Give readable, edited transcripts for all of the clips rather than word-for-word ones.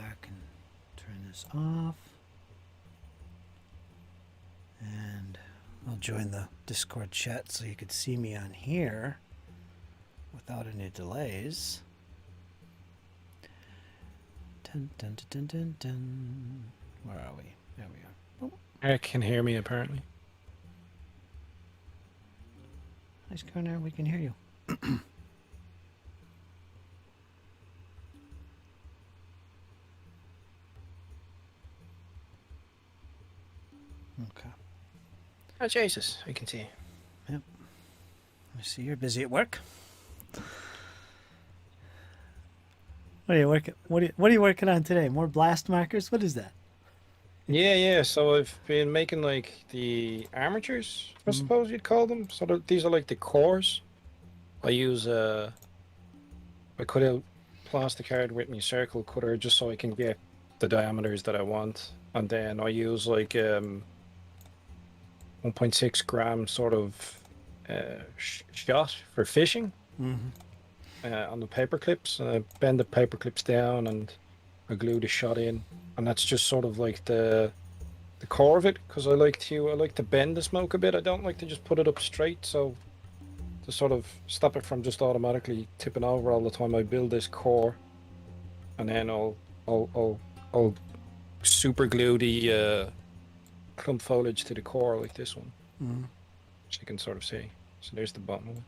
back and turn this off. And I'll join the Discord chat so you could see me on here without any delays. Dun, dun, dun, dun, dun, dun. Where are we? There we are. Oh. Eric can hear me, apparently. Hi, Skarnr. We can hear you. Okay. Oh, Jesus. I can see you. Yep. I see you're busy at work. What are you working? What are you working on today? More blast markers? What is that? Yeah. So I've been making like the armatures, I suppose you'd call them. So these are like the cores. I use I cut out plastic card with my circle cutter just so I can get the diameters that I want, and then I use like 1.6 gram sort of shot for fishing. On the paper clips, and I bend the paper clips down and I glue the shot in, and that's just sort of like the core of it, because I like to bend the smoke a bit. I don't like to just put it up straight, so to sort of stop it from just automatically tipping over all the time, I build this core, and then I'll super glue the clump foliage to the core like this one, which you can sort of see. So there's the bottom of it.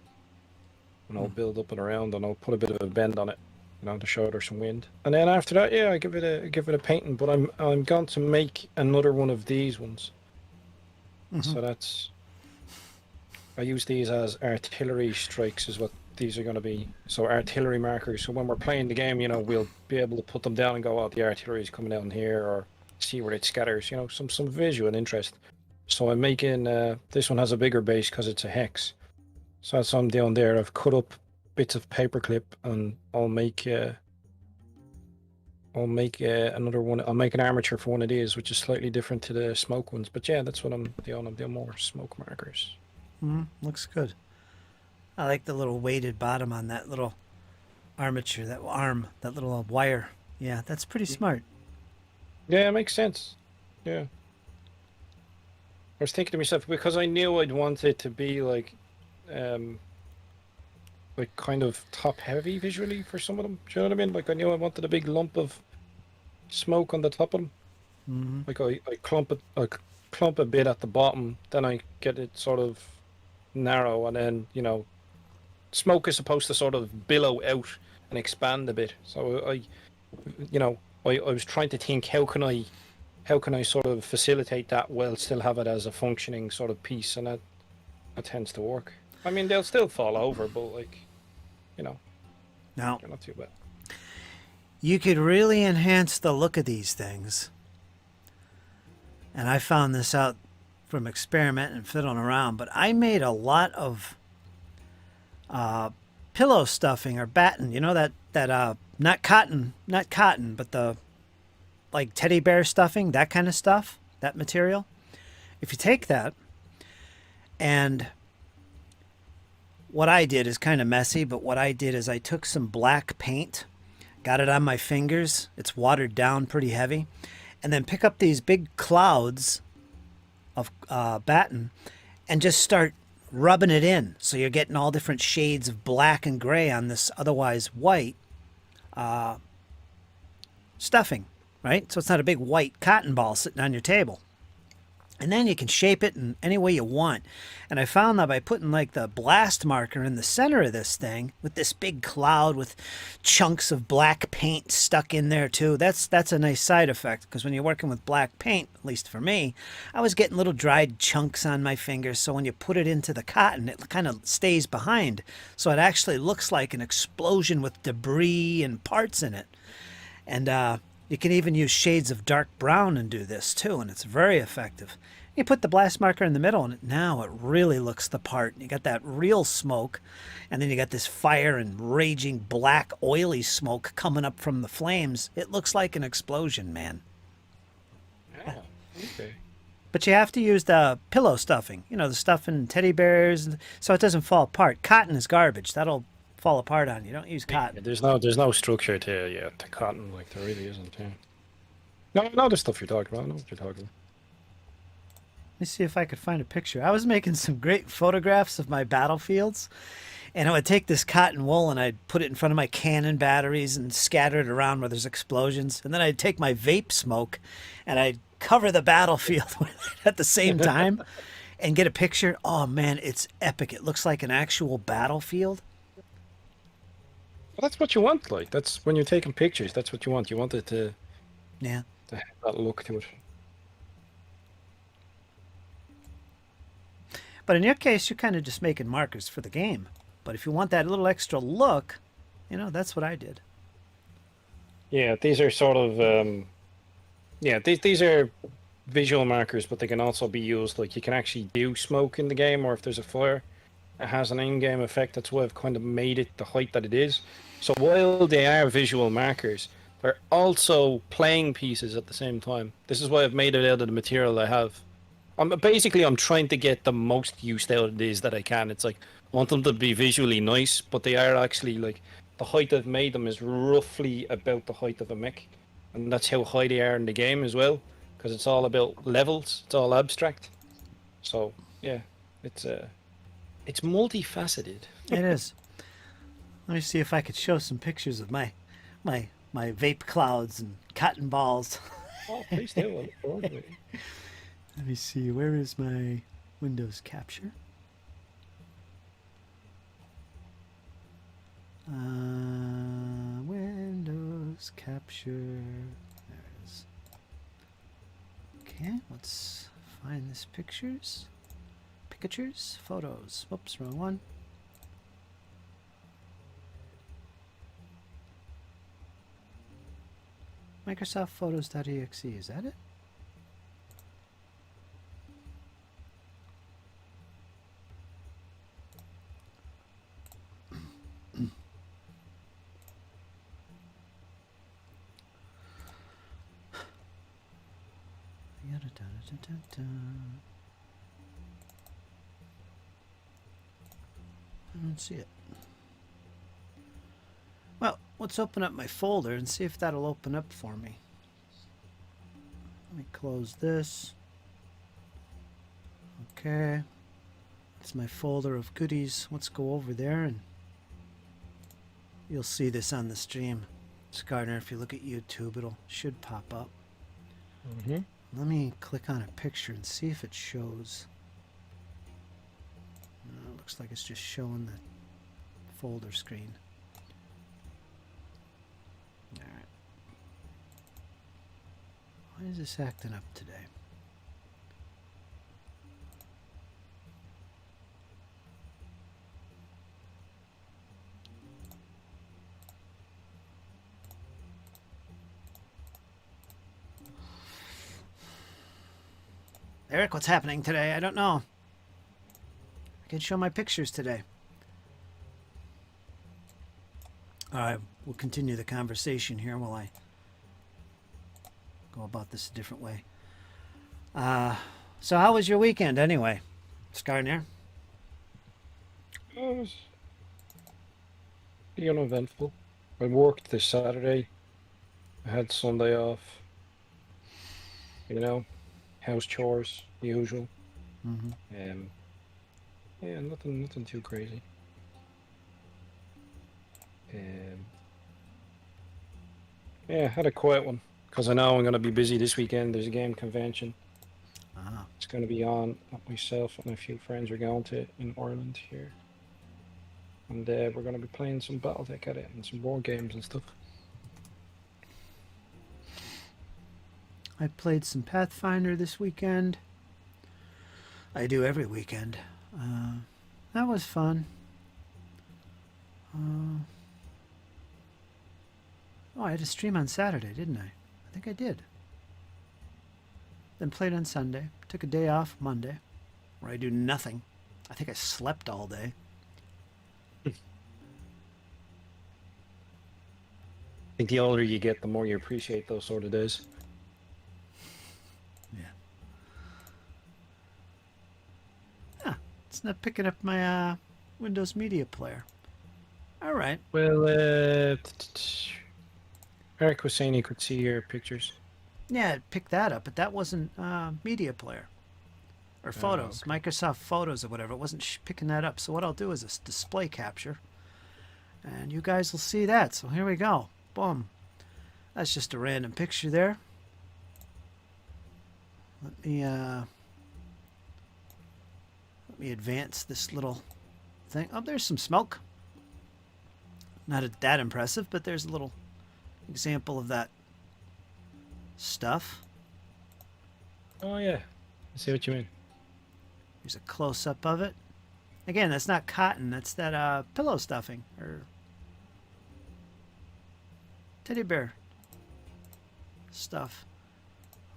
And I'll build up and around, and I'll put a bit of a bend on it, to show there's some wind. And then after that, yeah, I give it a painting. But I'm going to make another one of these ones. So I use these as artillery strikes, is what these are going to be. So artillery markers. So when we're playing the game, we'll be able to put them down and go, oh, the artillery is coming down here, or see where it scatters. Some visual interest. So I'm making this one has a bigger base because it's a hex. So that's what I'm doing there. I've cut up bits of paperclip, and I'll make another one. I'll make an armature for one of these, which is slightly different to the smoke ones. But yeah, that's what I'm doing. I'm doing more smoke markers. Looks good. I like the little weighted bottom on that little armature, that arm, that little wire. Yeah, that's pretty smart. Yeah, it makes sense. Yeah. I was thinking to myself, because I knew I'd want it to be like kind of top heavy visually for some of them. Do you know what I mean? Like I knew I wanted a big lump of smoke on the top of them. Like I clump a bit at the bottom, then I get it sort of narrow, and then smoke is supposed to sort of billow out and expand a bit. So I was trying to think, how can I sort of facilitate that while still have it as a functioning sort of piece, and that tends to work. I mean, they'll still fall over, but Now, they're not too bad. You could really enhance the look of these things. And I found this out from experimenting and fiddling around, but I made a lot of pillow stuffing or batten, that not cotton, but the like teddy bear stuffing, that kind of stuff, that material. If you take that, and what I did is kind of messy, but what I did is I took some black paint, got it on my fingers. It's watered down pretty heavy. And then pick up these big clouds of batten and just start rubbing it in. So you're getting all different shades of black and gray on this otherwise white stuffing, right? So it's not a big white cotton ball sitting on your table. And then you can shape it in any way you want. And I found that by putting like the blast marker in the center of this thing with this big cloud with chunks of black paint stuck in there too, that's a nice side effect, because when you're working with black paint, at least for me, I was getting little dried chunks on my fingers. So when you put it into the cotton, it kind of stays behind. So it actually looks like an explosion with debris and parts in it. And you can even use shades of dark brown and do this too, and it's very effective. You put the blast marker in the middle, and now it really looks the part. You got that real smoke, and then you got this fire and raging black oily smoke coming up from the flames. It looks like an explosion, man. Yeah, okay. But you have to use the pillow stuffing, the stuff in teddy bears, so it doesn't fall apart. Cotton is garbage. That'll fall apart on you. Don't use Yeah, cotton. there's no structure to cotton, like there really isn't. Yeah. No, I know the stuff you're talking about. I know what you're talking about. Let me see if I could find a picture. I was making some great photographs of my battlefields, and I would take this cotton wool and I'd put it in front of my cannon batteries and scatter it around where there's explosions. And then I'd take my vape smoke and I'd cover the battlefield with it at the same time and get a picture. Oh man, it's epic. It looks like an actual battlefield. Well, that's what you want. Like that's when you're taking pictures. That's what you want. You want it Yeah. to have that look to it. But in your case, you're kind of just making markers for the game. But if you want that little extra look, that's what I did. Yeah, these are sort of these are visual markers, but they can also be used. Like you can actually do smoke in the game, or if there's a flare, it has an in-game effect. That's why I've kind of made it the height that it is. So while they are visual markers, they're also playing pieces at the same time. This is why I've made it out of the material I have. I'm trying to get the most use out of these that I can. It's like I want them to be visually nice, but they are actually like the height I've made them is roughly about the height of a mech, and that's how high they are in the game as well, because it's all about levels. It's all abstract. So yeah, it's multifaceted. It is. Let me see if I could show some pictures of my vape clouds and cotton balls. Oh, please do. I look forward to it. Let me see. Where is my Windows capture? Windows capture. There it is. Okay, let's find this pictures. Pictures, photos. Whoops, wrong one. Microsoft Photos.exe, is that it? I don't see it. Well, let's open up my folder and see if that'll open up for me. Let me close this. Okay. It's my folder of goodies. Let's go over there and you'll see this on the stream. Skarnr, if you look at YouTube, it'll should pop up. Mm-hmm. Let me click on a picture and see if it shows. It looks like it's just showing the folder screen. Alright. Why is this acting up today? Eric, what's happening today? I don't know. I can show my pictures today. All right, we'll continue the conversation here while I go about this a different way. So how was your weekend anyway, Skarnr? It was pretty uneventful. I worked this Saturday. I had Sunday off. House chores, the usual. Mm-hmm. Yeah, nothing too crazy. Yeah, I had a quiet one because I know I'm going to be busy this weekend. There's a game convention. Ah. It's going to be on. Myself and a few friends are going to in Ireland here, and we're going to be playing some BattleTech at it and some war games and stuff. I played some Pathfinder this weekend. I do every weekend. That was fun. I had a stream on Saturday, didn't I? I think I did. Then played on Sunday. Took a day off Monday, where I do nothing. I think I slept all day. I think the older you get, the more you appreciate those sort of days. It's not picking up my Windows Media Player. All right. Well, Eric was saying he could see your pictures. Yeah, it picked that up, but that wasn't media player or photos, Okay. Microsoft Photos or whatever. It wasn't picking that up. So what I'll do is a display capture, and you guys will see that. So here we go. Boom. That's just a random picture there. Let me advance this little thing. Oh, there's some smoke. Not that impressive, but there's a little example of that stuff. Oh yeah, I see what you mean. Here's a close-up of it. Again, that's not cotton. That's that pillow stuffing or teddy bear stuff.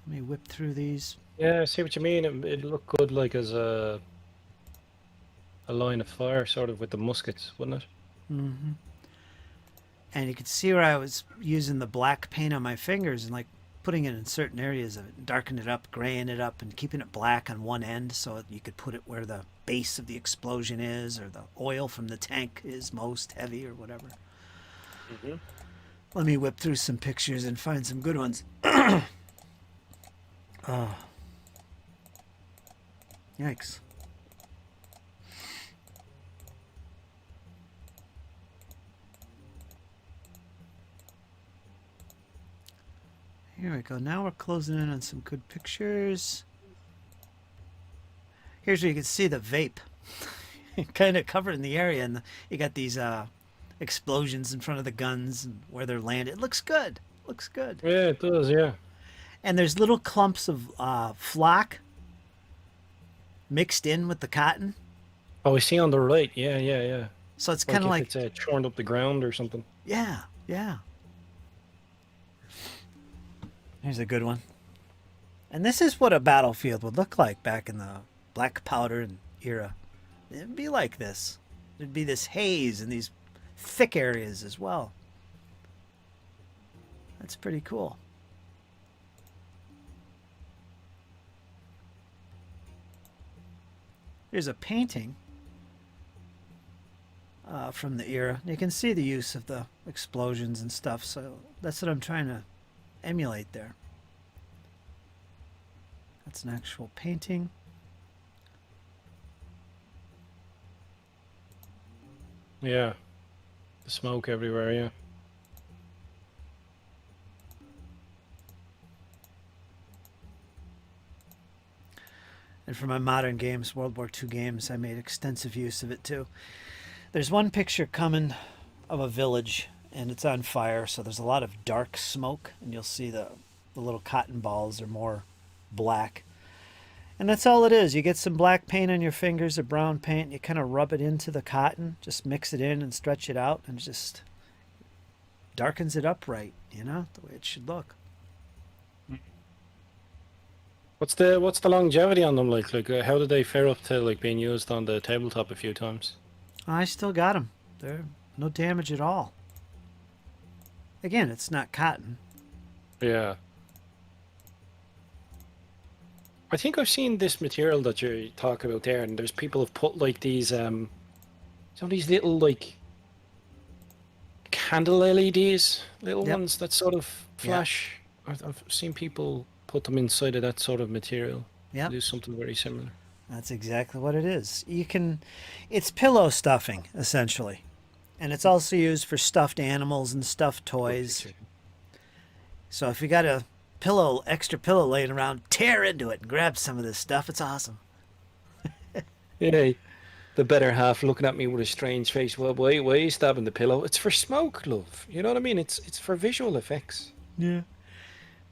Let me whip through these. Yeah, I see what you mean. It looked good, like as a line of fire, sort of with the muskets, wouldn't it? Mm-hmm. And you can see where I was using the black paint on my fingers and like putting it in certain areas of it, darkening it up, graying it up, and keeping it black on one end so you could put it where the base of the explosion is or the oil from the tank is most heavy or whatever. Mm-hmm. Let me whip through some pictures and find some good ones. Oh, yikes. Here we go. Now we're closing in on some good pictures. Here's where you can see the vape kind of covering the area, and you got these explosions in front of the guns and where they're landed. It looks good. Looks good. Yeah, it does. Yeah. And there's little clumps of flock mixed in with the cotton. Oh, I see on the right. Yeah, yeah, yeah. So it's Like kind of if like, it's churned up the ground or something. yeah, yeah. Here's a good one. And this is what a battlefield would look like back in the black powder era. It'd be like this. There'd be this haze and these thick areas as well. That's pretty cool. Here's a painting from the era. You can see the use of the explosions and stuff, so that's what I'm trying to emulate there. That's an actual painting. Yeah. The smoke everywhere. Yeah. And for my modern games, World War II games, I made extensive use of it too. There's one picture coming of a village and it's on fire, so there's a lot of dark smoke, and you'll see the little cotton balls are more black. And that's all it is. You get some black paint on your fingers or brown paint, and you kind of rub it into the cotton, just mix it in and stretch it out, and it just darkens it up right, the way it should look. What's the longevity on them like? Like, how did they fare up to like being used on the tabletop a few times? I still got them. They're no damage at all. Again, it's not cotton. Yeah. I think I've seen this material that you talk about there, and there's people have put like these some of these little like candle LEDs, little Yep. ones that sort of Yeah. flash. I've seen people put them inside of that sort of material. Yep. Do something very similar. That's exactly what it is. It's pillow stuffing, essentially. And it's also used for stuffed animals and stuffed toys. So if you got a extra pillow laying around, tear into it and grab some of this stuff. It's awesome. Yeah, the better half looking at me with a strange face. Well, why are you stabbing the pillow? It's for smoke, love. You know what I mean? It's for visual effects. Yeah.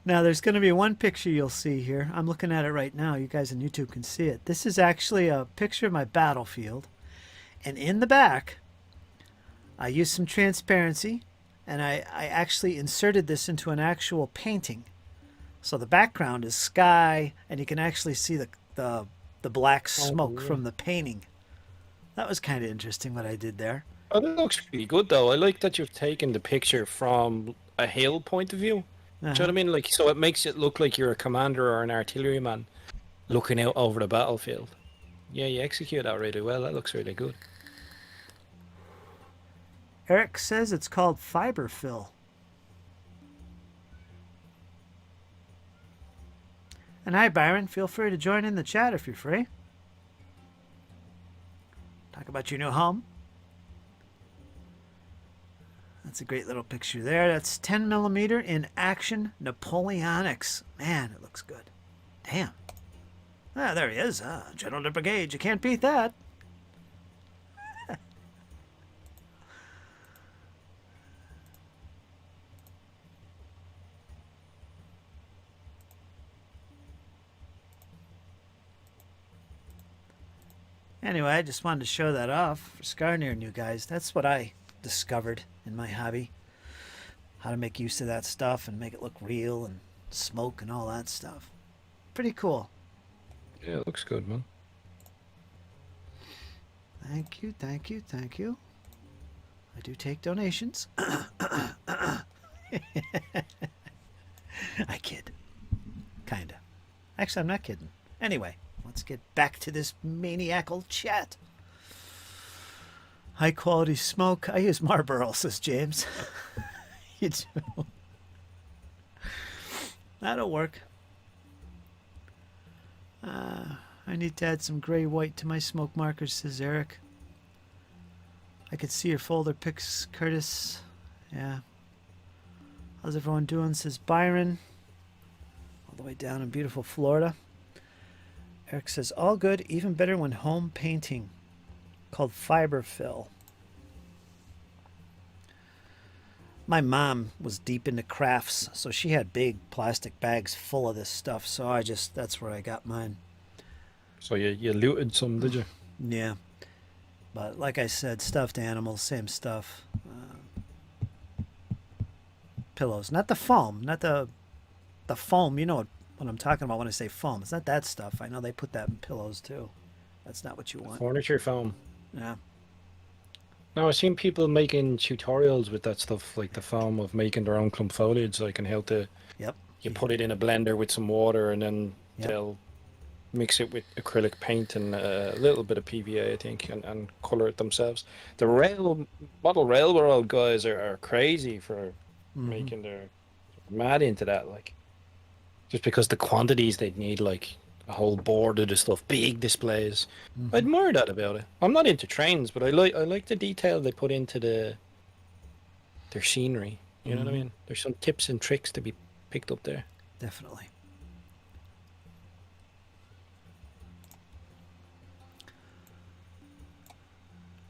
Now, there's going to be one picture you'll see here. I'm looking at it right now. You guys on YouTube can see it. This is actually a picture of my battlefield. And in the back, I used some transparency, and I actually inserted this into an actual painting. So the background is sky, and you can actually see the black smoke from the painting. That was kind of interesting what I did there. Oh, that looks pretty good, though. I like that you've taken the picture from a hill point of view. Do you know what I mean? Like, so it makes it look like you're a commander or an artilleryman looking out over the battlefield. Yeah, you execute that really well. That looks really good. Eric says it's called fiber fill. And hi, Byron. Feel free to join in the chat if you're free. Talk about your new home. That's a great little picture there. That's 10 millimeter in action Napoleonics. Man, it looks good. Damn. Ah, there he is. General de Brigade. You can't beat that. Anyway, I just wanted to show that off for Skarnr and you guys. That's what I discovered in my hobby. How to make use of that stuff and make it look real and smoke and all that stuff. Pretty cool. Yeah, it looks good, man. Thank you, thank you, thank you. I do take donations. I kid. Kinda. Actually, I'm not kidding. Anyway, let's get back to this maniacal chat. High quality smoke. I use Marlboro, says James. You do. That'll work. I need to add some gray white to my smoke markers, says Eric. I could see your folder pics, Curtis. Yeah. How's everyone doing, says Byron. All the way down in beautiful Florida. Eric says, all good, even better when home painting. Called fiber fill. My mom was deep into crafts, so she had big plastic bags full of this stuff. So that's where I got mine. So you looted some, did you? Yeah. But like I said, stuffed animals, same stuff. Pillows, not the foam, not the foam. You know what I'm talking about when I say foam. It's not that stuff. I know they put that in pillows too. That's not what you want. Furniture foam. Yeah. No, I've seen people making tutorials with that stuff, like the foam of making their own clump foliage, like and how to. Yep. You put it in a blender with some water, and then Yep. they'll mix it with acrylic paint and a little bit of PVA, I think, and color it themselves. The model railroad guys are crazy for making their mad into that, like just because the quantities they'd need, like a whole board of the stuff, big displays. I admire that about it. I'm not into trains, but I like the detail they put into their scenery. You know what I mean? There's some tips and tricks to be picked up there. Definitely.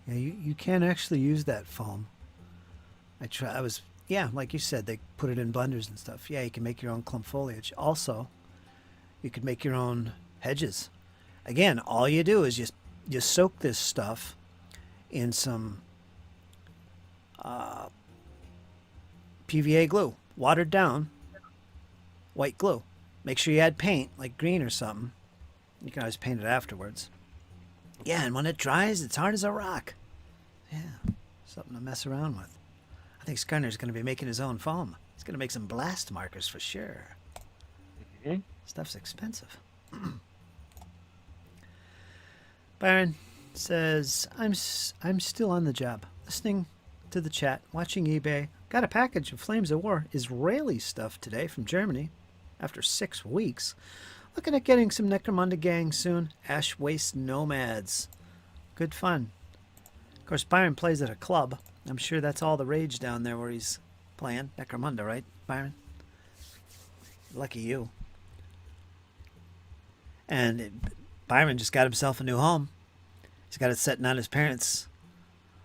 Yeah, you can actually use that foam. Yeah, like you said, they put it in blenders and stuff. Yeah, you can make your own clump foliage. Also, you could make your own hedges. Again, all you do is you soak this stuff in some PVA glue, watered down white glue. Make sure you add paint, like green or something. You can always paint it afterwards. Yeah, and when it dries, it's hard as a rock. Yeah, something to mess around with. I think Skarnr's going to be making his own foam. He's going to make some blast markers for sure. Stuff's expensive. Byron says, I'm still on the job, listening to the chat, watching eBay. Got a package of Flames of War Israeli stuff today from Germany after 6 weeks. Looking at getting some Necromunda gang soon. Ash Waste Nomads. Good fun. Of course, Byron plays at a club. I'm sure that's all the rage down there where he's playing. Necromunda, right, Byron? Lucky you. And Byron just got himself a new home. He's got it sitting on his parents'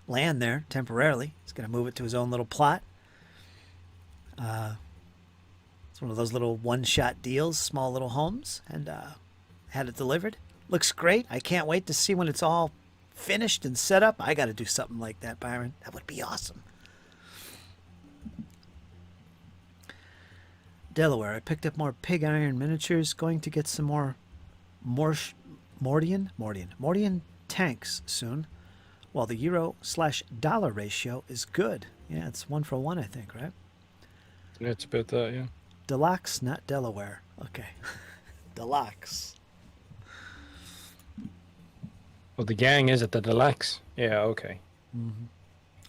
land there temporarily. He's going to move it to his own little plot. It's one of those little one-shot deals, small little homes, and had it delivered. Looks great. I can't wait to see when it's all finished and set up. I got to do something like that, Byron. That would be awesome. Delaware. I picked up more pig iron miniatures. Going to get some more Mordian tanks soon. While the euro/dollar ratio is good. Yeah, it's 1-for-1, I think, right? Yeah, it's about that, yeah. Deluxe, not Delaware. Okay. Deluxe. Well, the gang is at the Deluxe. Yeah, okay.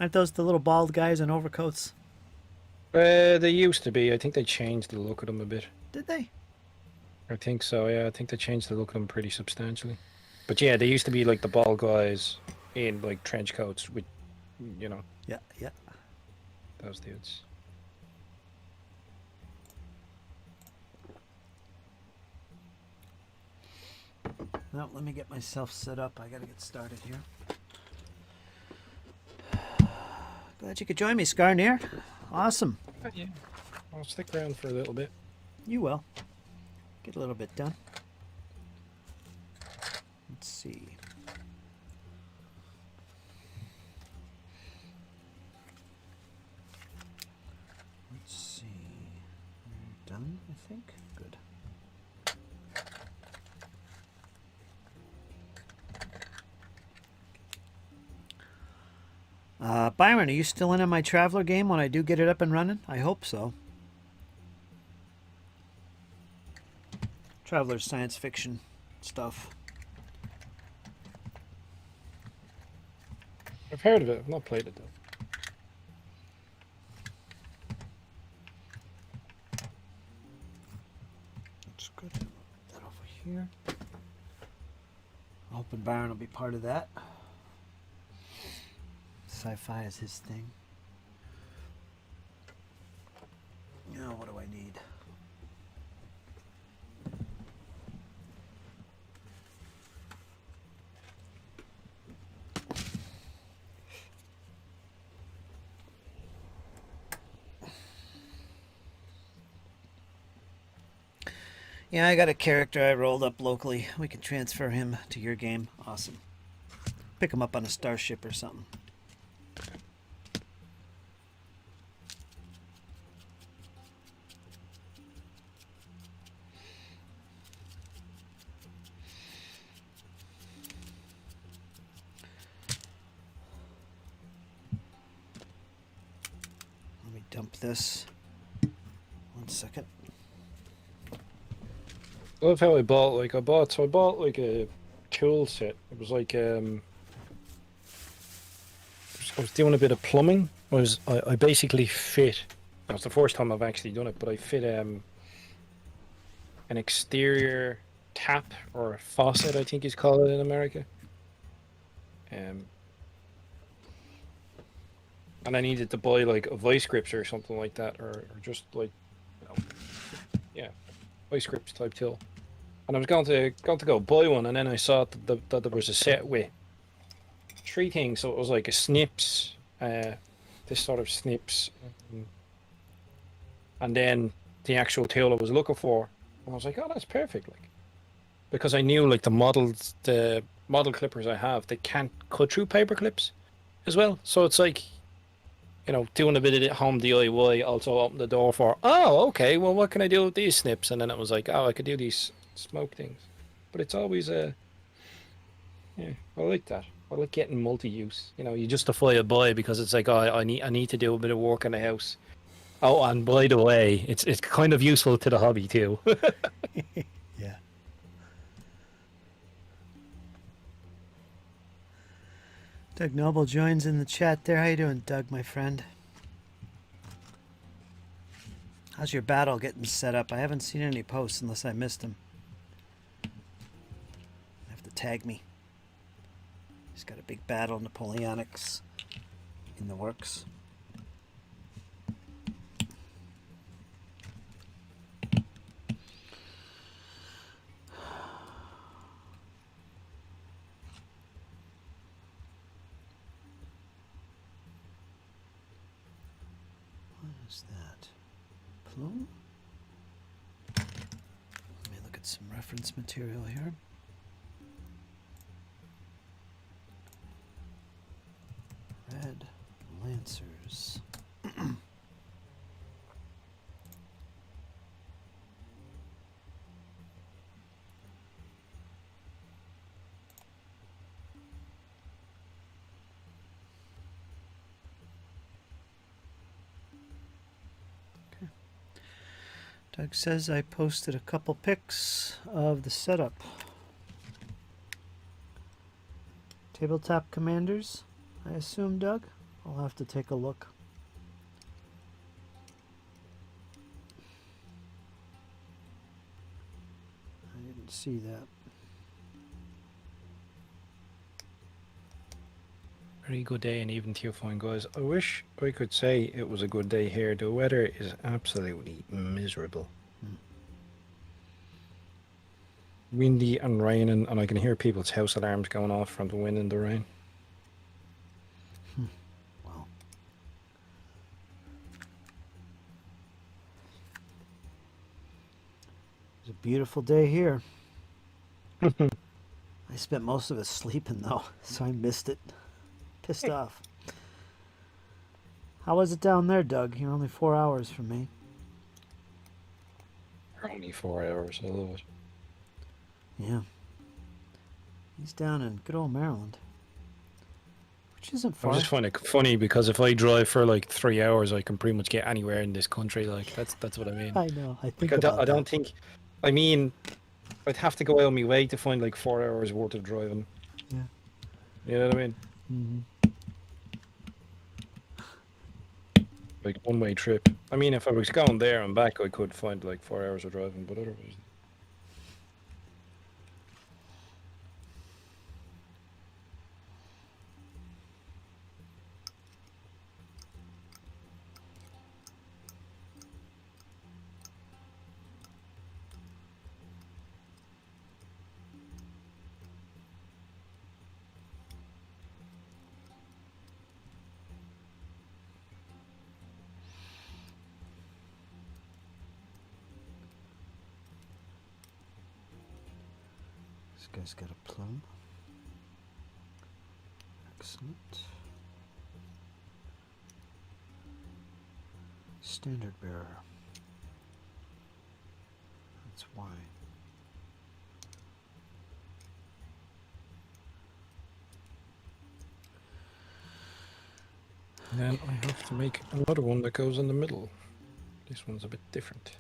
Aren't those the little bald guys in overcoats? They used to be. I think they changed the look of them a bit. Did they? I think so, yeah. I think they changed the look of them pretty substantially. But yeah, they used to be like the bald guys in like trench coats with, you know, Yeah, yeah. those dudes. Well, let me get myself set up. I gotta get started here. Glad you could join me, Skarnr. Awesome. Yeah, I'll stick around for a little bit. You will. Get a little bit done. Let's see. Let's see. We're done, I think. Good. Byron, are you still in on my Traveler game when I do get it up and running? I hope so. Traveler's science fiction stuff. I've heard of it. I've not played it though. That's good. Put that over here. I'm hoping Byron will be part of that. Sci-fi is his thing. Now, what do I need? Yeah, I got a character I rolled up locally. We can transfer him to your game. Awesome. Pick him up on a starship or something. Let me dump this. 1 second. I love how I bought like I bought like a tool set. It was like I was doing a bit of plumbing. I basically fit. That was the first time I've actually done it, but I fit an exterior tap or faucet, I think you call it in America. And I needed to buy like a vice grips or something like that, or just like, you know, yeah, vice grips type tool. And I was going to go buy one, and then I saw that there was a set with 3 things. So it was like a snips, this sort of snips, and then the actual tool I was looking for. And I was like, oh, that's perfect, like, because I knew like the model clippers I have, they can't cut through paper clips as well. So it's like, you know, doing a bit of home DIY also opened the door for, oh, okay, well, what can I do with these snips? And then it was like, oh, I could do these smoke things. But it's always yeah, I like that. I like getting multi-use. You know, you justify a buy because it's like, oh, I need to do a bit of work in the house. Oh, and by the way, it's kind of useful to the hobby too. Yeah. Doug Noble joins in the chat there. How you doing, Doug, my friend? How's your battle getting set up? I haven't seen any posts unless I missed them. You have to tag me. He's got a big battle, Napoleonics, in the works. What is that? Plume? Let me look at some reference material here. Red Lancers. Okay. Doug says I posted a couple pics of the setup. Tabletop Commanders, I assume, Doug? I'll have to take a look. I didn't see that. Very good day and evening to you fine guys. I wish I could say it was a good day here. The weather is absolutely miserable. Windy and raining, and I can hear people's house alarms going off from the wind and the rain. Wow. It's a beautiful day here. I spent most of it sleeping though, so I missed it. Pissed off. How was it down there, Doug? You're only 4 hours from me. Only 4 hours, I love it. Yeah. He's down in good old Maryland, which isn't I far. just find it funny because if I drive for like 3 hours, I can pretty much get anywhere in this country. Like that's what I mean. I know. I think Like, about I don't that. think. I mean, I'd have to go out of my way to find like 4 hours worth of driving. Yeah. You know what I mean? Mm-hmm. Like one-way trip. I mean, if I was going there and back, I could find like 4 hours of driving, but otherwise. This guy's got a plume. Excellent. Standard bearer. That's why. Then I have to make another one that goes in the middle. This one's a bit different.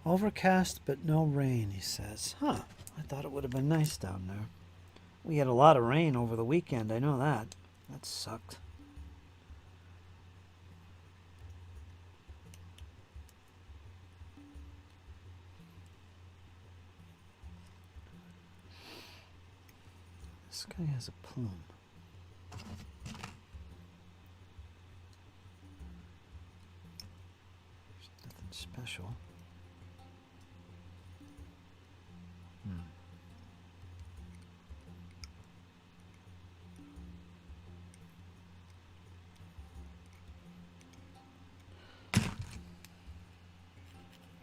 Overcast but no rain, he says. Huh. I thought it would have been nice down there. We had a lot of rain over the weekend, I know that. That sucked. This guy has a plume. There's nothing special.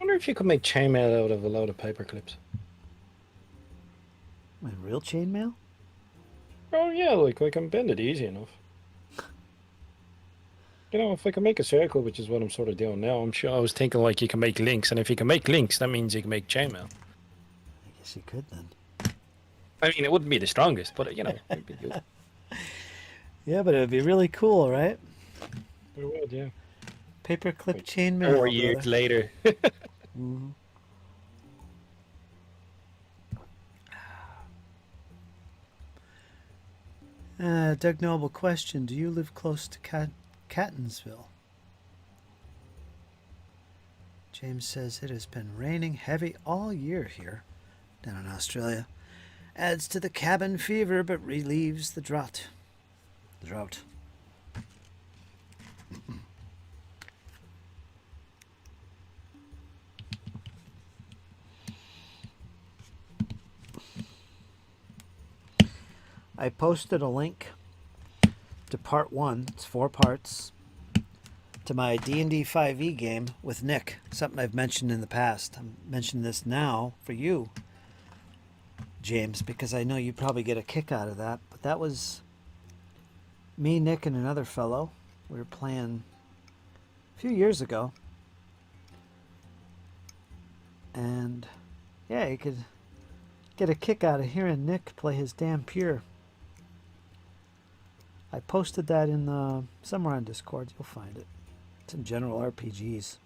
I wonder if you could make chainmail out of a load of paper clips. My real chainmail? Oh yeah, like I can bend it easy enough. You know, if I can make a circle, which is what I'm sort of doing now, I'm sure I was thinking like you can make links, and if you can make links, that means you can make chainmail. I guess you could then. I mean, it wouldn't be the strongest, but you know, it'd be good. Yeah, but it would be really cool, right? It would, yeah. Paperclip Like, chainmail. 4 years later. Mm-hmm. Doug Noble question: do you live close to Catonsville? James says it has been raining heavy all year here, down in Australia. Adds to the cabin fever, but relieves the drought. I posted a link to part 1. It's 4 parts. To my D&D 5e game with Nick. Something I've mentioned in the past. I'm mentioning this now for you, James, because I know you probably get a kick out of that. But that was me, Nick, and another fellow. We were playing a few years ago. And yeah, you could get a kick out of hearing Nick play his damn pure. I posted that in the somewhere on Discord. You'll find it. It's in General RPGs.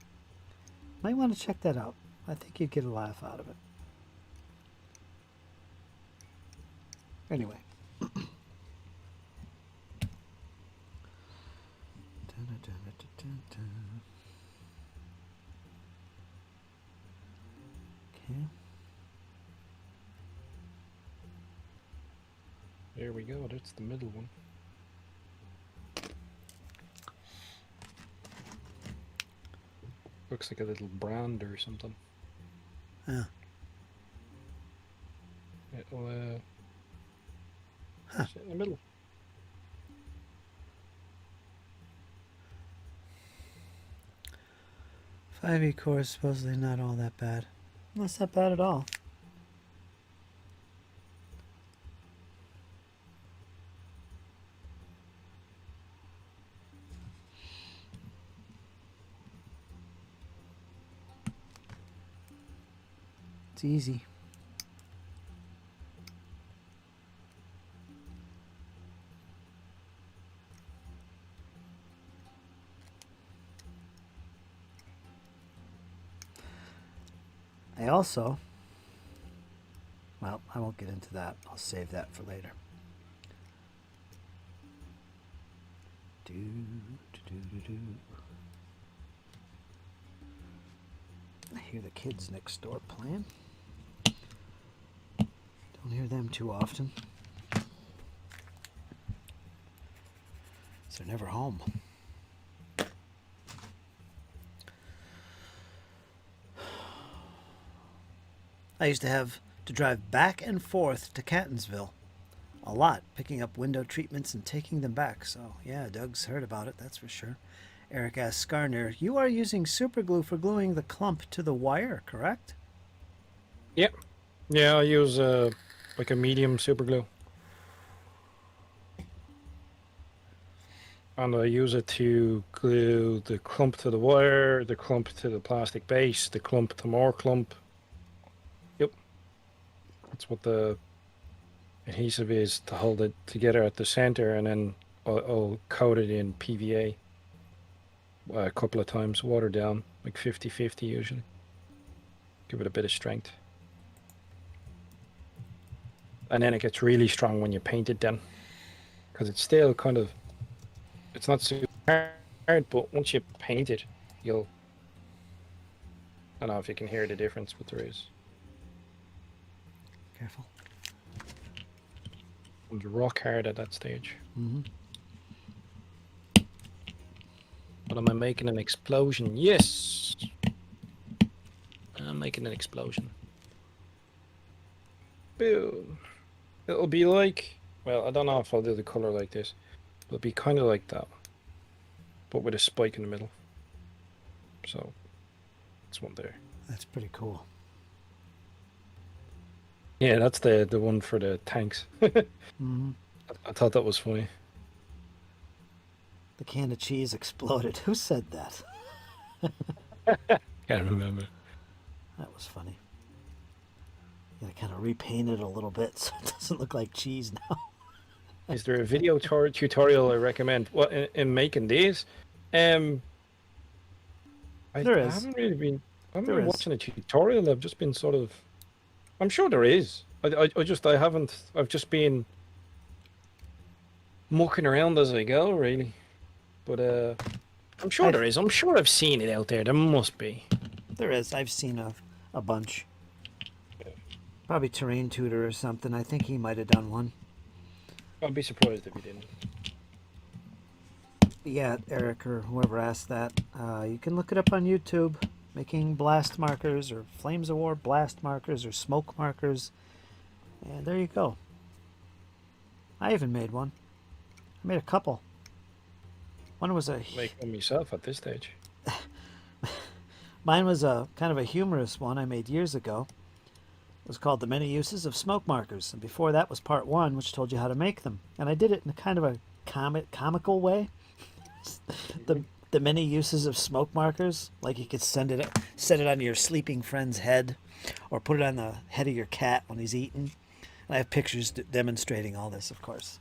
Might want to check that out. I think you'd get a laugh out of it. Anyway. Okay. There we go. That's the middle one. Looks like a little brand or something. Yeah. It'll sit in the middle. Five core is supposedly not all that bad. That's not bad at all. It's easy. I also, well, I won't get into that. I'll save that for later. I hear the kids next door playing. Don't hear them too often. So they're never home. I used to have to drive back and forth to Catonsville a lot, picking up window treatments and taking them back. So, yeah, Doug's heard about it, that's for sure. Eric asks Skarnr, you are using super glue for gluing the clump to the wire, correct? Yep. Yeah, I use like a medium super glue. And I use it to glue the clump to the wire, the clump to the plastic base, the clump to more clump. Yep. That's what the adhesive is, to hold it together at the center, and then I'll coat it in PVA a couple of times, water down, like 50-50 usually. Give it a bit of strength. And then it gets really strong when you paint it then. Because it's still kind of, it's not super hard, but once you paint it, you'll, I don't know if you can hear the difference, but there is. Careful. It's rock hard at that stage. Mm-hmm. But am I making an explosion? Yes! I'm making an explosion. Boom. It'll be like, well, I don't know if I'll do the color like this. It'll be kind of like that, but with a spike in the middle. So, that's one there. That's pretty cool. Yeah, that's the one for the tanks. Mm-hmm. I thought that was funny. The can of cheese exploded. Who said that? Can't remember. That was funny. You gotta kind of repaint it a little bit so it doesn't look like cheese now. Is there a video tutorial I recommend? What in making these? I There is. haven't really been. I haven't There been is. watching a tutorial. I've just been sort of. I'm sure there is. I haven't. I've just been mucking around as I go, really. But I'm sure there is. I'm sure I've seen it out there. There must be. There is. I've seen a bunch. Probably Terrain Tutor or something. I think he might have done one. I'd be surprised if he didn't. Yeah, Eric or whoever asked that. You can look it up on YouTube. Making blast markers or Flames of War blast markers or smoke markers. And there you go. I even made one. I made a couple. One was a... Make one myself at this stage. Mine was a kind of a humorous one I made years ago. It was called The Many Uses of Smoke Markers. And before that was part one, which told you how to make them. And I did it in a kind of a comical way. The many uses of smoke markers, like you could set it on your sleeping friend's head, or put it on the head of your cat when he's eating. And I have pictures demonstrating all this, of course.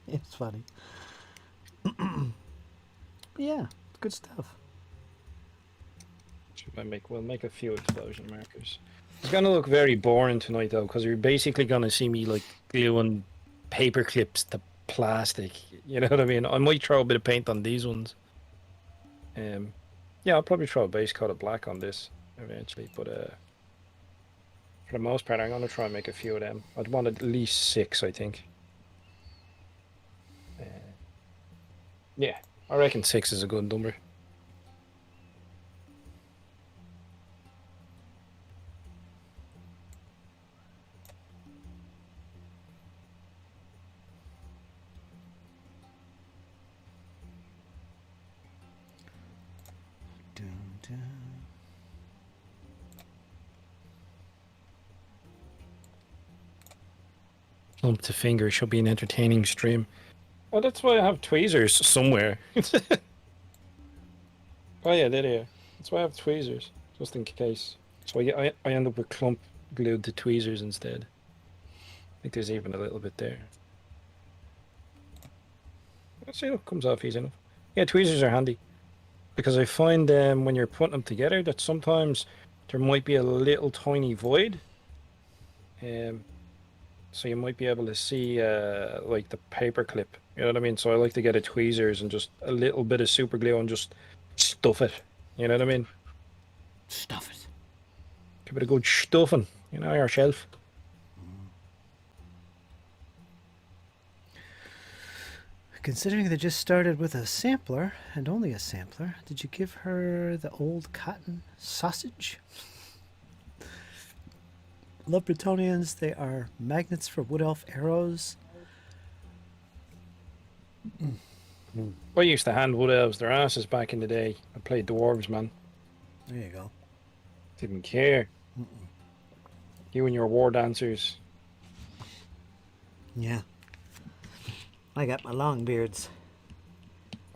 It's funny. Yeah, it's good stuff. We'll make a few explosion markers. It's gonna look very boring tonight though, because you're basically gonna see me like gluing paper clips to plastic. You know what I mean? I might throw a bit of paint on these ones. Yeah, I'll probably throw a base coat of black on this eventually, but for the most part, I'm gonna try and make a few of them. I'd want at least 6, I think. Yeah, I reckon 6 is a good number. Lump to finger should be an entertaining stream. Oh, that's why I have tweezers somewhere. Oh yeah, there they are. That's why I have tweezers, just in case. So I end up with clump glued to tweezers instead. I think there's even a little bit there. Let's see, look, comes off easy enough. Yeah, tweezers are handy. Because I find when you're putting them together that sometimes there might be a little tiny void. So you might be able to see like the paper clip. You know what I mean? So I like to get a tweezers and just a little bit of super glue and just stuff it. You know what I mean? Stuff it. Give it a good stuffing, you know, your shelf. Considering they just started with a sampler, and only a sampler, did you give her the old cotton sausage? Love Bretonians, they are magnets for wood elf arrows. I used to hand wood elves their asses back in the day. I played dwarves, man. There you go. Didn't care. You and your war dancers. Yeah. I got my long beards.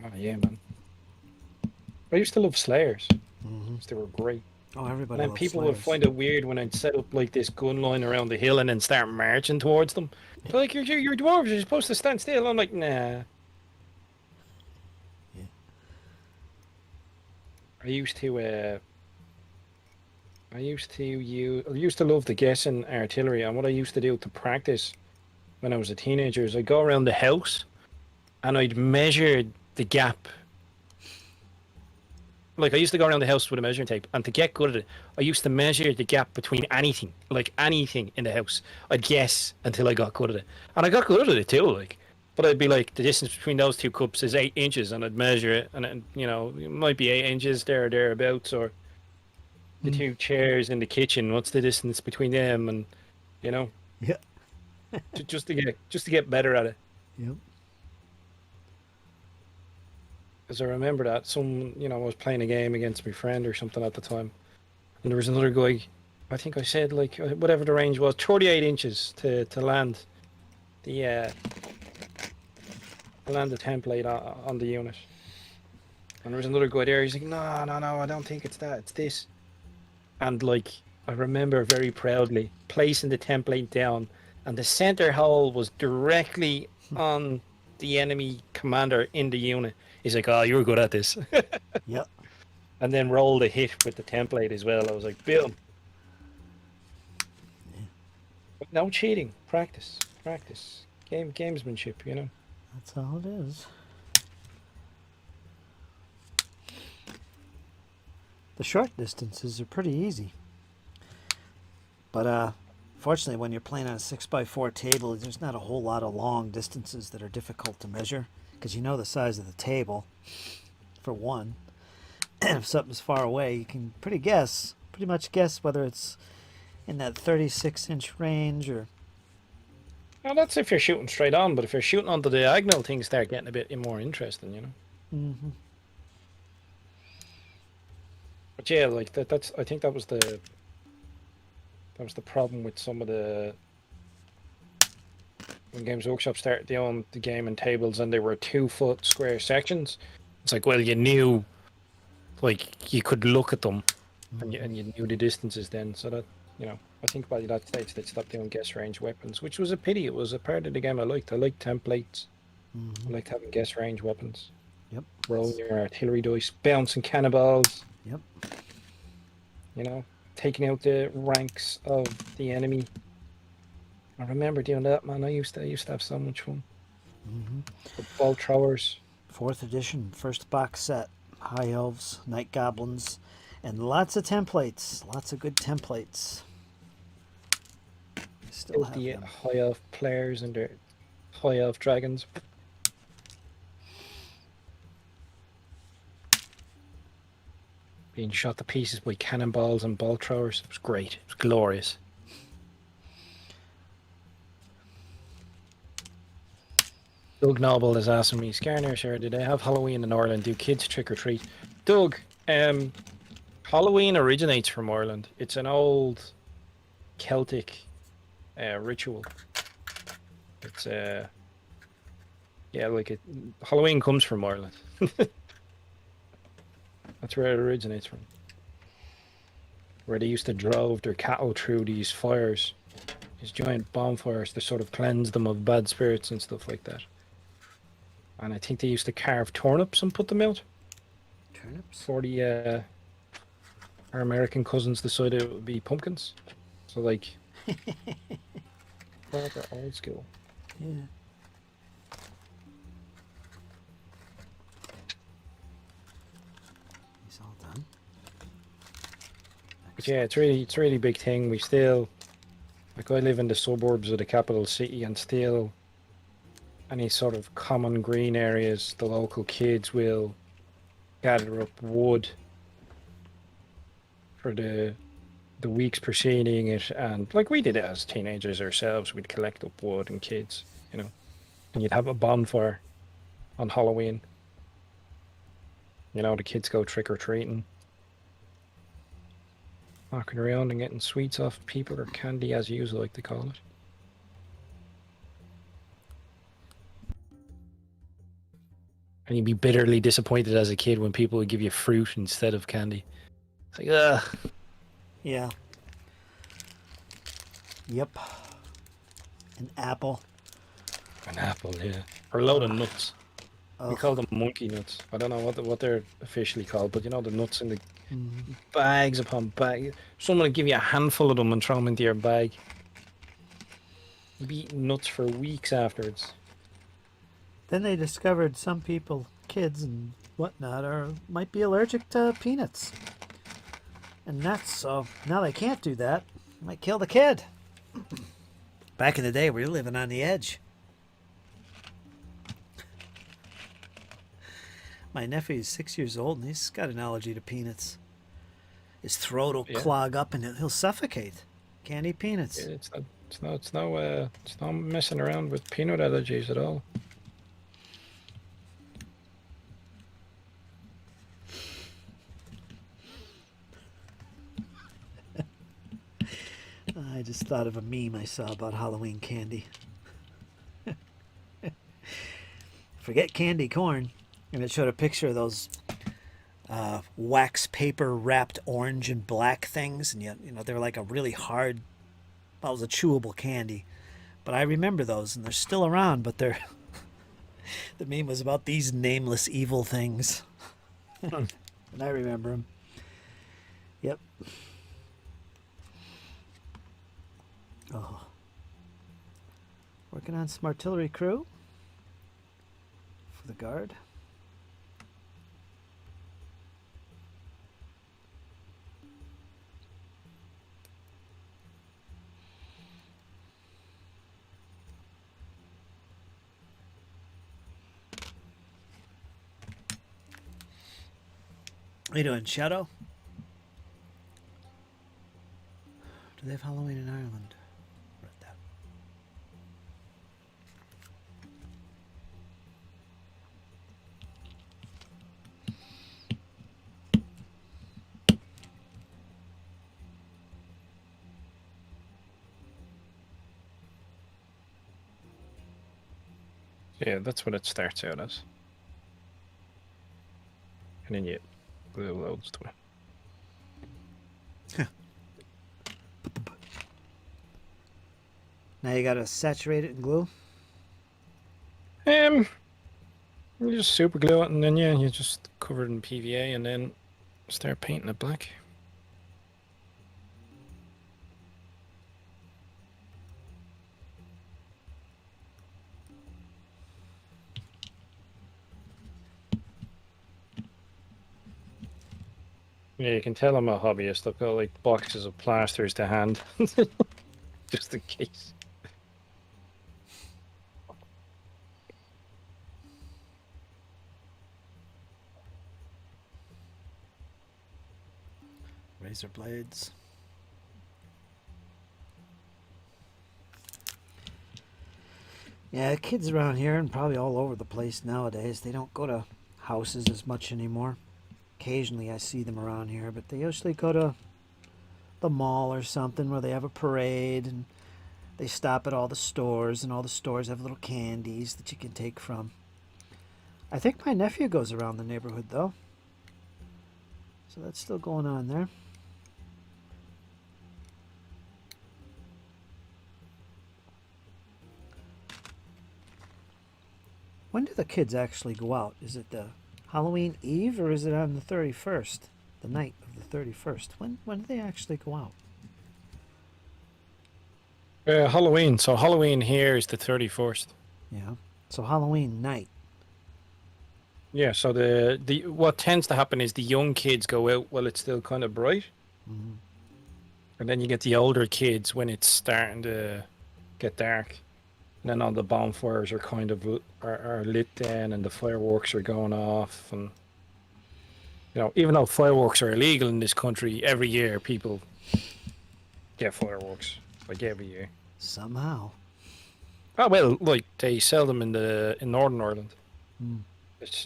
Oh yeah, man. I used to love Slayers. They were great. Oh, everybody And then loves people would Slayers. find it weird when I'd set up like this gun line around the hill and then start marching towards them. They're like, you're dwarves, you're supposed to stand still. I'm like, nah. Yeah. I used to love the guessing artillery, and what I used to do to practice when I was a teenager is I'd go around the house and I'd measure the gap. Like, I used to go around the house with a measuring tape, and to get good at it, I used to measure the gap between anything, like anything in the house. I'd guess until I got good at it. And I got good at it too, like. But I'd be like, the distance between those two cups is 8 inches, and I'd measure it, and it, you know, it might be 8 inches there or thereabouts, or the two chairs in the kitchen, what's the distance between them, and, you know. Yeah. just to get better at it. Yep. Because I remember that I was playing a game against my friend or something at the time, and there was another guy. I think I said like whatever the range was, 38 inches to land the template on the unit. And there was another guy there. He's like, no, I don't think it's that. It's this. And like I remember very proudly placing the template down, and the center hole was directly on the enemy commander in the unit. He's like, oh, you're good at this. Yep. And then rolled a hit with the template as well. I was like, boom. Yeah. But no cheating. Practice. Gamesmanship, you know. That's all it is. The short distances are pretty easy. But fortunately, when you're playing on a 6x4 table, there's not a whole lot of long distances that are difficult to measure, because you know the size of the table, for one. And if something's far away, you can pretty much guess whether it's in that 36-inch range or... Well, that's if you're shooting straight on, but if you're shooting on the diagonal, things start getting a bit more interesting, you know? Mm-hmm. But yeah, like that's I think that was the problem with some of the... When Games Workshop started doing the game in tables and they were 2-foot square sections, it's like, well, you knew, like, you could look at them, and you knew the distances then, so that, you know, I think by that stage they'd stopped doing guess range weapons, which was a pity. It was a part of the game I liked. I liked templates. I liked having guess range weapons. Yep. Rolling your artillery dice, bouncing cannonballs. Yep. you know, taking out the ranks of the enemy. I remember doing that, man. I used to have so much fun. The ball throwers. Fourth edition, first box set. High elves, night goblins, and lots of templates. Lots of good templates. I still have The them. high elf players and their high elf dragons. Being shot to pieces by cannonballs and ball throwers. It was great. It was glorious. Doug Noble is asking me, Skarnr, sure, do they have Halloween in Ireland? Do kids trick or treat? Doug, Halloween originates from Ireland. It's an old Celtic ritual. It's yeah, Halloween comes from Ireland. That's where it originates from. Where they used to drove their cattle through these fires, these giant bonfires, to sort of cleanse them of bad spirits and stuff like that. And I think they used to carve turnips and put them out. Turnips? For the our American cousins decided it would be pumpkins. So like, proper old school. Yeah. He's all done. But yeah, it's really big thing. We still, like, I live in the suburbs of the capital city, and still any sort of common green areas, the local kids will gather up wood for the weeks preceding it, and like we did it as teenagers ourselves. We'd collect up wood and kids, you know, and you'd have a bonfire on Halloween. You know, the kids go trick or treating, walking around and getting sweets off people, or candy, as you like to call it. And you'd be bitterly disappointed as a kid when people would give you fruit instead of candy. It's like, ugh. Yeah. Yep. An apple. An apple, yeah. Or a load of nuts. We Ugh. call them monkey nuts. I don't know what they're officially called, but you know, the nuts in the Mhm. bags upon bags. Someone would give you a handful of them and throw them into your bag. You'd be eating nuts for weeks afterwards. Then they discovered some people, kids and whatnot, might be allergic to peanuts and nuts. So now they can't do that. Might kill the kid. Back in the day, we were living on the edge. My nephew's 6 years old, and he's got an allergy to peanuts. His throat will clog up, and he'll suffocate. Can't eat peanuts. Yeah, it's not messing around with peanut allergies at all. I just thought of a meme I saw about Halloween candy. Forget candy corn. And it showed a picture of those wax paper wrapped orange and black things. And yet, they were like a really hard, well, it was a chewable candy. But I remember those, and they're still around, but they're. The meme was about these nameless evil things. And I remember them. Yep. Oh. Working on some artillery crew for the guard. How you doing, Shadow? Do they have Halloween in Ireland? Read that. Yeah, that's what it starts out as. And then you glue loads to it. Now you gotta saturate it in glue. You just super glue it, and then you just cover it in PVA, and then start painting it black. Yeah, you can tell I'm a hobbyist. I've got like boxes of plasters to hand, just in case. Razor blades. Yeah, kids around here and probably all over the place nowadays, they don't go to houses as much anymore. Occasionally I see them around here, but they usually go to the mall or something where they have a parade and they stop at all the stores, and all the stores have little candies that you can take from. I think my nephew goes around the neighborhood though. So that's still going on there. When do the kids actually go out? Is it the Halloween Eve or is it on the 31st? The night of the 31st. When do they actually go out? Halloween. So Halloween here is the 31st. Yeah. So Halloween night. Yeah. So the what tends to happen is the young kids go out while it's still kind of bright, Mm-hmm. and then you get the older kids when it's starting to get dark. And then all the bonfires are kind of are lit then, and the fireworks are going off, and even though fireworks are illegal in this country, every year people get fireworks, like every year. Somehow. Oh well, like they sell them in Northern Ireland. Mm.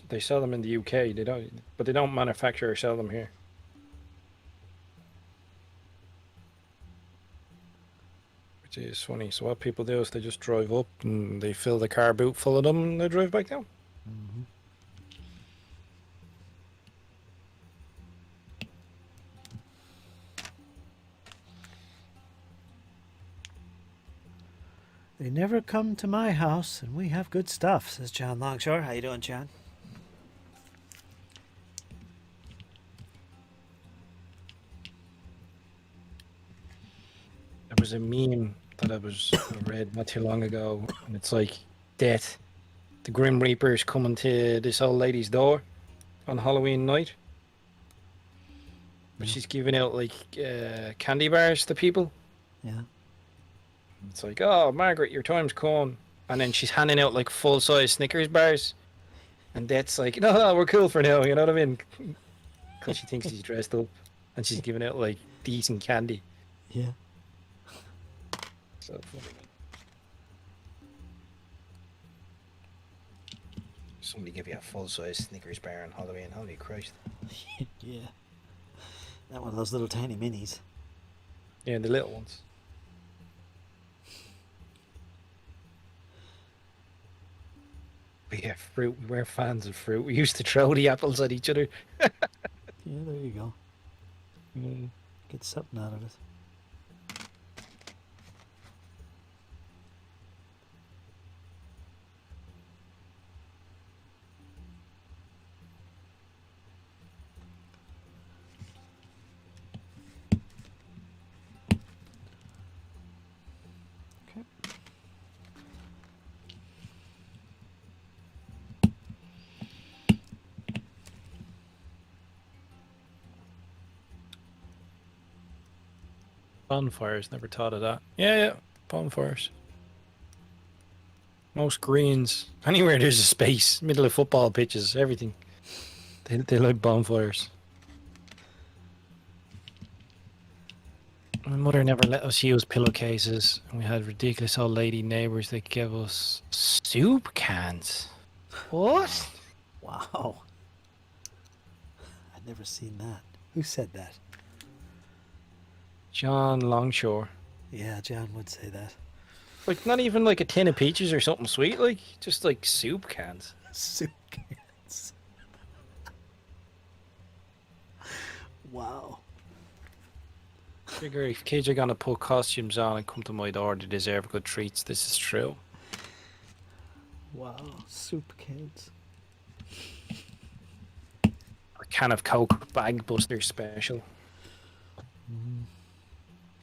They sell them in the UK. But they don't manufacture or sell them here. Which is funny. So what people do is they just drive up and they fill the car boot full of them and they drive back down. Mm-hmm. They never come to my house, and we have good stuff, says John Longshore. How you doing, John? There was a meme that I read not too long ago, and it's like death. The Grim Reaper is coming to this old lady's door on Halloween night. But she's giving out like candy bars to people. Yeah. It's like, oh, Margaret, your time's come. And then she's handing out like full-size Snickers bars. And Death's like, no, we're cool for now, you know what I mean? Because she thinks she's dressed up. And she's giving out like decent candy. Yeah. So funny. Somebody give you a full-size Snickers bar on Halloween. Holy Christ. Yeah. Not one of those little tiny minis. Yeah, the little ones. But yeah, fruit. We're fans of fruit. We used to throw the apples at each other. Yeah, there you go. Mm. Get something out of it. Okay. Bonfires. Never thought of that. Yeah. Bonfires. Most greens. Anywhere there's a space. Middle of football pitches. Everything. They like bonfires. My mother never let us use pillowcases, and we had ridiculous old lady neighbours that gave us soup cans. What? Wow. I'd never seen that. Who said that? John Longshore. Yeah, John would say that. Like, not even like a tin of peaches or something sweet, like, just like soup cans. Soup cans. Wow. Figure if kids are gonna put costumes on and come to my door, they deserve good treats. This is true. Wow. Soup cans. A can of Coke, bag buster special.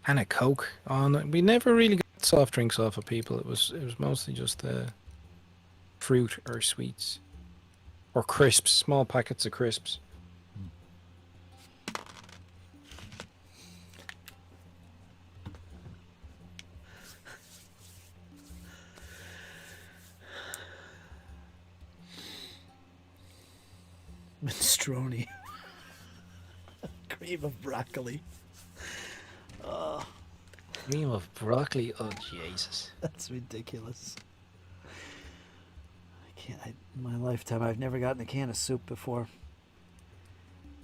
And a Coke on. We never really got soft drinks off of people. It was mostly just fruit or sweets or crisps, small packets of crisps. Minestrone. Cream of broccoli. Cream of broccoli. Oh Jesus. That's ridiculous. In my lifetime, I've never gotten a can of soup before.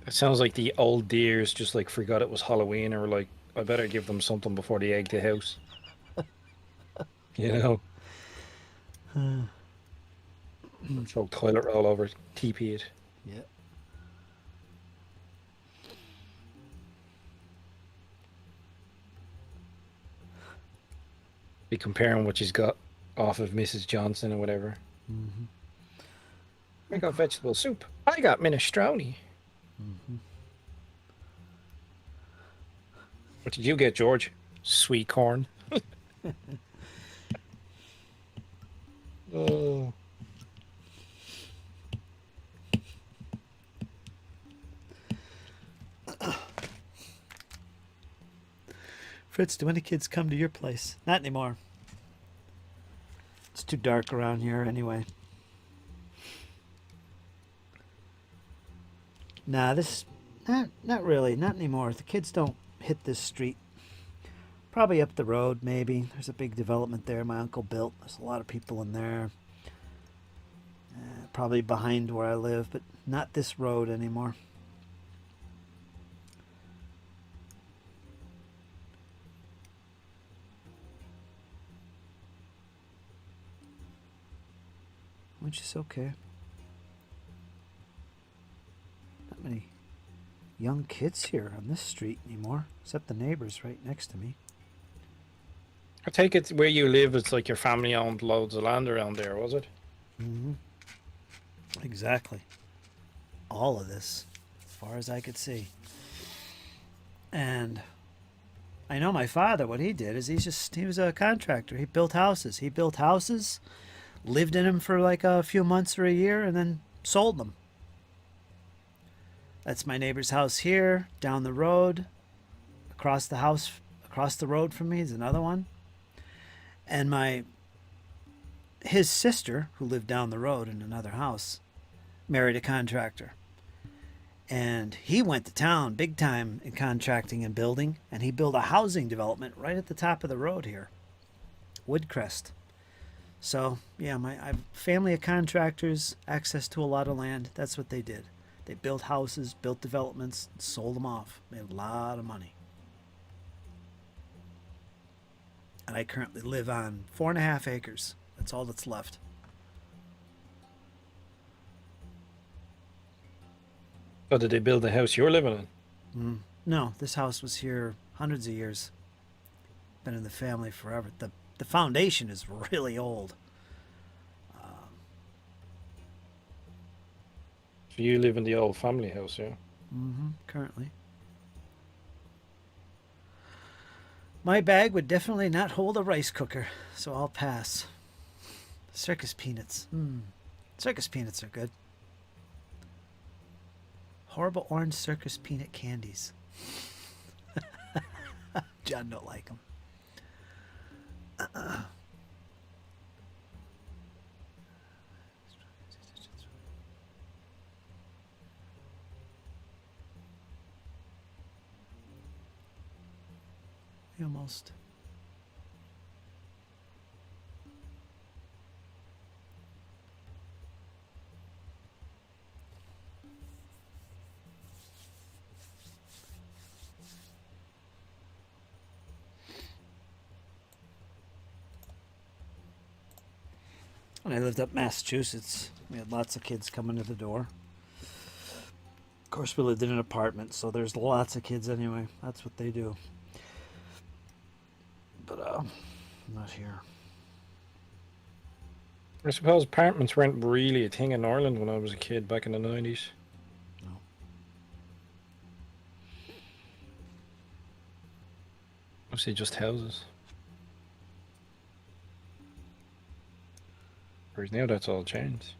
It sounds like the old dears just like forgot it was Halloween, or like, I better give them something before they egg the house. You know, throw toilet roll over, TP it. Yeah. Be comparing what she's got off of Mrs. Johnson or whatever. Mm-hmm. I got vegetable soup. I got minestrone. Mm-hmm. What did you get, George? Sweet corn. Oh. Fritz, do any kids come to your place? Not anymore. It's too dark around here anyway. Nah, not really, not anymore. The kids don't hit this street. Probably up the road, maybe. There's a big development there my uncle built. There's a lot of people in there. Probably behind where I live, but not this road anymore. Which is okay. Not many young kids here on this street anymore, except the neighbors right next to me. I take it where you live, it's like your family owned loads of land around there, was it? Mm-hmm. Exactly. All of this, as far as I could see. And I know my father, what he did is he was a contractor. He built houses. Lived in them for like a few months or a year, and then sold them. That's my neighbor's house here, down the road. Across the road from me is another one. And his sister, who lived down the road in another house, married a contractor. And he went to town big time in contracting and building, and he built a housing development right at the top of the road here, Woodcrest. So, yeah, I have family of contractors, access to a lot of land. That's what they did. They built houses, built developments, and sold them off. Made a lot of money. And I currently live on 4.5 acres. That's all that's left. Or did they build the house you're living in? No, this house was here hundreds of years. Been in the family forever. The foundation is really old. So you live in the old family house, yeah? Currently. My bag would definitely not hold a rice cooker, so I'll pass. Circus peanuts. Circus peanuts are good. Horrible orange circus peanut candies. John don't like them. Almost. When I lived up Massachusetts, we had lots of kids coming to the door. Of course, we lived in an apartment, so there's lots of kids anyway. That's what they do. But not here. I suppose apartments weren't really a thing in Ireland when I was a kid back in the 90s. No. Mostly just houses. Whereas now that's all changed.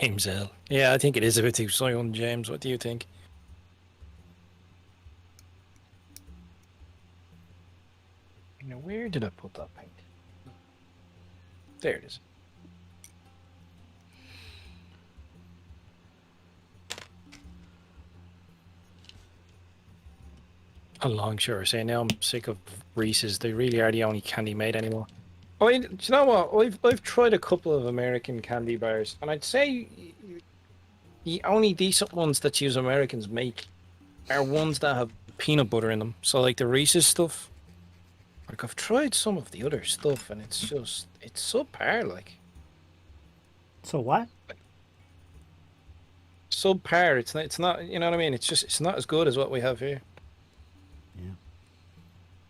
James L. Yeah, I think it is a bit too soon, James. What do you think? Now, where did I put that paint? There it is. A long sure. Say now I'm sick of Reese's. They really are the only candy made anymore. Oh, do you know what? I've tried a couple of American candy bars, and I'd say the only decent ones that use Americans make are ones that have peanut butter in them. So like the Reese's stuff. Like I've tried some of the other stuff, and it's subpar. Like So what? subpar. It's not. You know what I mean? It's not as good as what we have here. Yeah.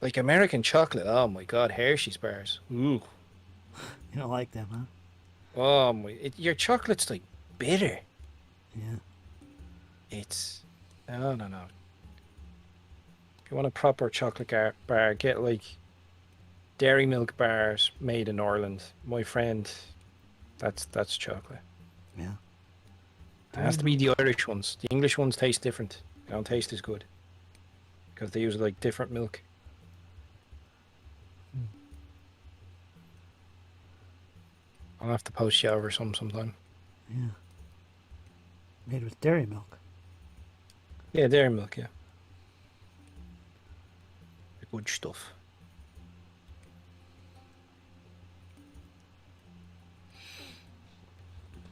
Like American chocolate. Oh my God, Hershey's bars. Ooh. You don't like them, huh? Oh my! Your chocolate's like bitter. Yeah. It's no. If you want a proper chocolate bar, get like dairy milk bars made in Ireland. My friend, that's chocolate. Yeah. It has to be the Irish ones. The English ones taste different. They don't taste as good because they use like different milk. I'll have to post you over some sometime. Yeah. Made with dairy milk. Yeah, dairy milk. Yeah, good stuff.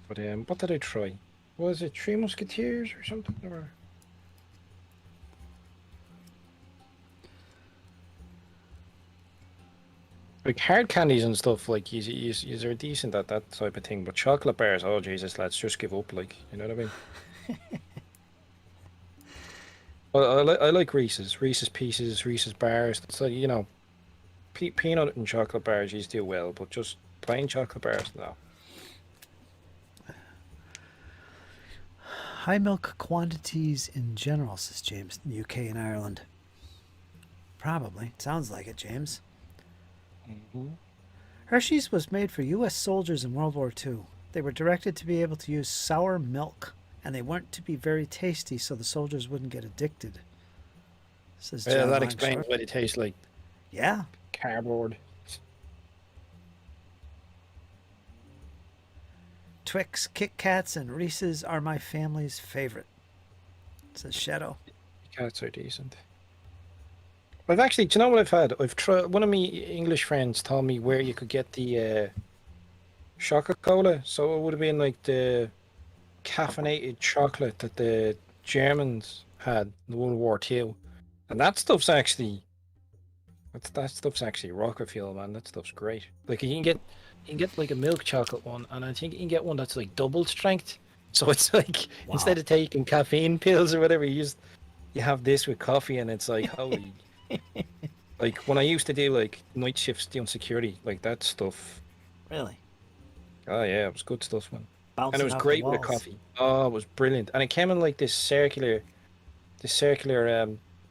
But what did I try? Was it Three Musketeers or something? Or like hard candies and stuff, like you are decent at that type of thing. But chocolate bars, oh Jesus, let's just give up. Like, you know what I mean? Well, I like Reese's Pieces, Reese's bars. It's like, you know, peanut and chocolate bars you do well, but just plain chocolate bars, no. High milk quantities in general, says James, in the UK and Ireland. Probably. Sounds like it, James. Hershey's was made for U.S. soldiers in World War II. They were directed to be able to use sour milk, and they weren't to be very tasty so the soldiers wouldn't get addicted. Says Yeah, John that explains Longshore. why they taste like Yeah. cardboard. Twix, Kit Kats, and Reese's are my family's favorite, says Shadow. Cats are decent. I've actually, do you know what I've had? I've tried. One of my English friends told me where you could get the chocolate cola. So it would have been like the caffeinated chocolate that the Germans had in World War II, and that stuff's actually that stuff's actually rocket fuel, man. That stuff's great. Like you can get like a milk chocolate one, and I think you can get one that's like double strength. So it's like Wow. instead of taking caffeine pills or whatever, you have this with coffee, and it's like holy. Like when I used to do like night shifts doing security, like that stuff. Really? Oh yeah, it was good stuff, man. Bouncing And it was off the great with a walls. coffee. Oh, it was brilliant. And it came in like this circular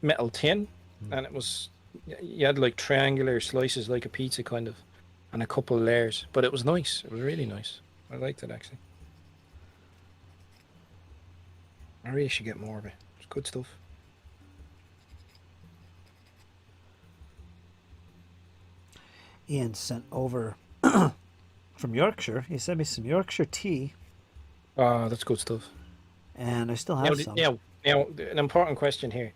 metal tin, and it was you had like triangular slices like a pizza kind of, and a couple of layers. But it was nice. It was really nice. I liked it actually. I really should get more of it. It's good stuff. Ian sent over from Yorkshire. He sent me some Yorkshire tea, Oh, that's good stuff. and I still Now, have some. now, an important question here.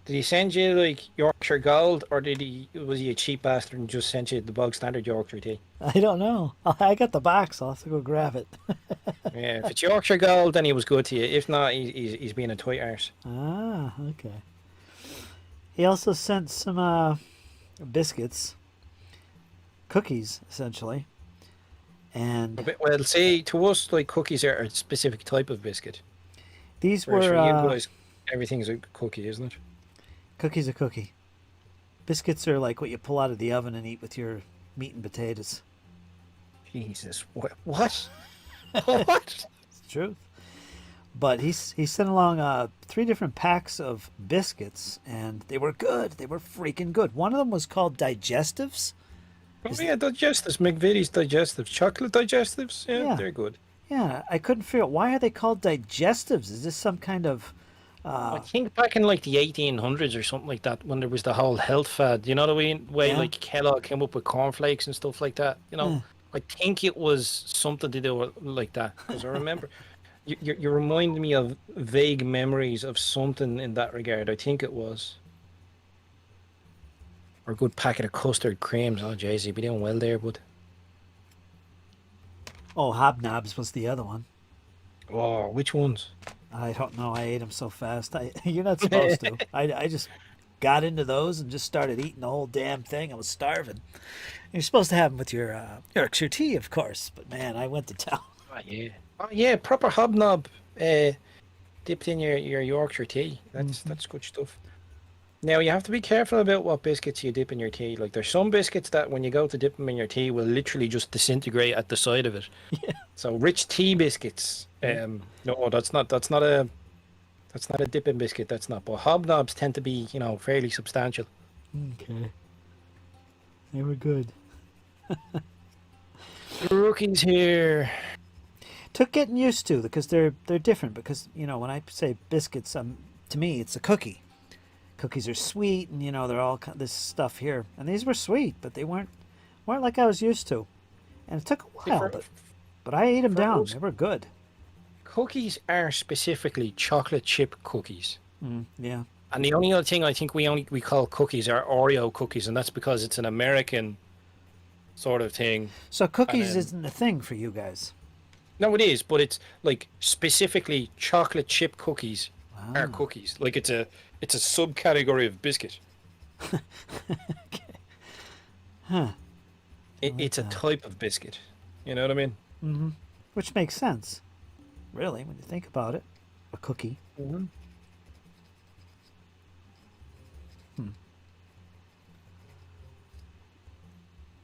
Did he send you like Yorkshire Gold, or was he a cheap bastard and just sent you the bog standard Yorkshire tea? I don't know. I got the box. I'll have to go grab it. Yeah, if it's Yorkshire Gold, then he was good to you. If not, he's being a tight arse. Ah, okay. He also sent some biscuits, cookies, essentially. And Well, see, to us, like cookies are a specific type of biscuit. these Whereas were for you guys, everything's a cookie, isn't it? cookies a cookie. Biscuits are like what you pull out of the oven and eat with your meat and potatoes. Jesus, what? What? It's the truth. But he sent along 3 different packs of biscuits, and they were good. They were freaking good. One of them was called Digestives. Oh yeah, digestives, McVitie's digestives, chocolate digestives. Yeah, Yeah. they're good. Yeah, I couldn't figure out why are they called digestives? Is this some kind of I uh think back in like the 1800s or something like that, when there was the whole health fad, you know, the way yeah? like Kellogg came up with cornflakes and stuff like that, you know, Eh. I think it was something to do with like that because I remember you remind me of vague memories of something in that regard. I think it was. Or a good packet of custard creams. Oh, Jay-Z, be doing well there, bud. Oh, hobnobs was the other one. Oh, which ones? I don't know. I ate them so fast. You're not supposed to. I just got into those and just started eating the whole damn thing. I was starving. You're supposed to have them with your tea, of course. But man, I went to town. Oh, yeah. Oh, yeah, proper hobnob dipped in your Yorkshire tea. That's good stuff. Now, you have to be careful about what biscuits you dip in your tea. Like, there's some biscuits that when you go to dip them in your tea will literally just disintegrate at the side of it. Yeah. So, rich tea biscuits, Yeah. no, that's not a dipping biscuit. That's not. But hobnobs tend to be, fairly substantial. Okay. They were good. Rookies here. Took getting used to because they're different. Because when I say biscuits, to me it's a cookie. Cookies are sweet, and they're all this stuff here. And these were sweet, but they weren't like I was used to. And it took a See, while, but I ate them for down. us, They were good. cookies are specifically chocolate chip cookies. Yeah. And the only other thing I think we call cookies are Oreo cookies, and that's because it's an American sort of thing. So And cookies then isn't a thing for you guys. no, it is, but it's like specifically chocolate chip cookies are Wow. cookies. Like it's a subcategory of biscuit. Huh. I like It's a that. type of biscuit. You know what I mean? Which makes sense, really, when you think about it. A cookie. Mm-hmm.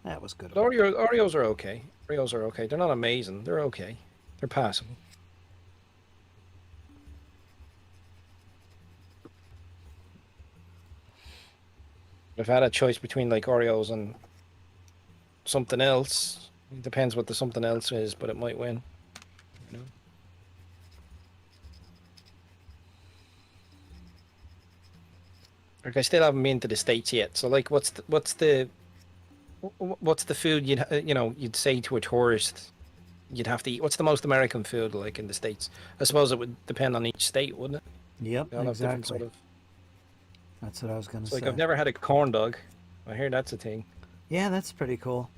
That was good. But Oreos are okay. Oreos are okay. They're not amazing. They're okay. They're passable. If I had a choice between like Oreos and something else, it depends what the something else is, but it might win. You know? Like I still haven't been to the States yet. So like, what's the food you'd say to a tourist you'd have to eat? What's the most American food like in the States? I suppose it would depend on each state, wouldn't it? Yep, They all have different exactly. sort of. That's what I was gonna It's like say. I've never had a corn dog. I hear that's a thing. Yeah, that's pretty cool.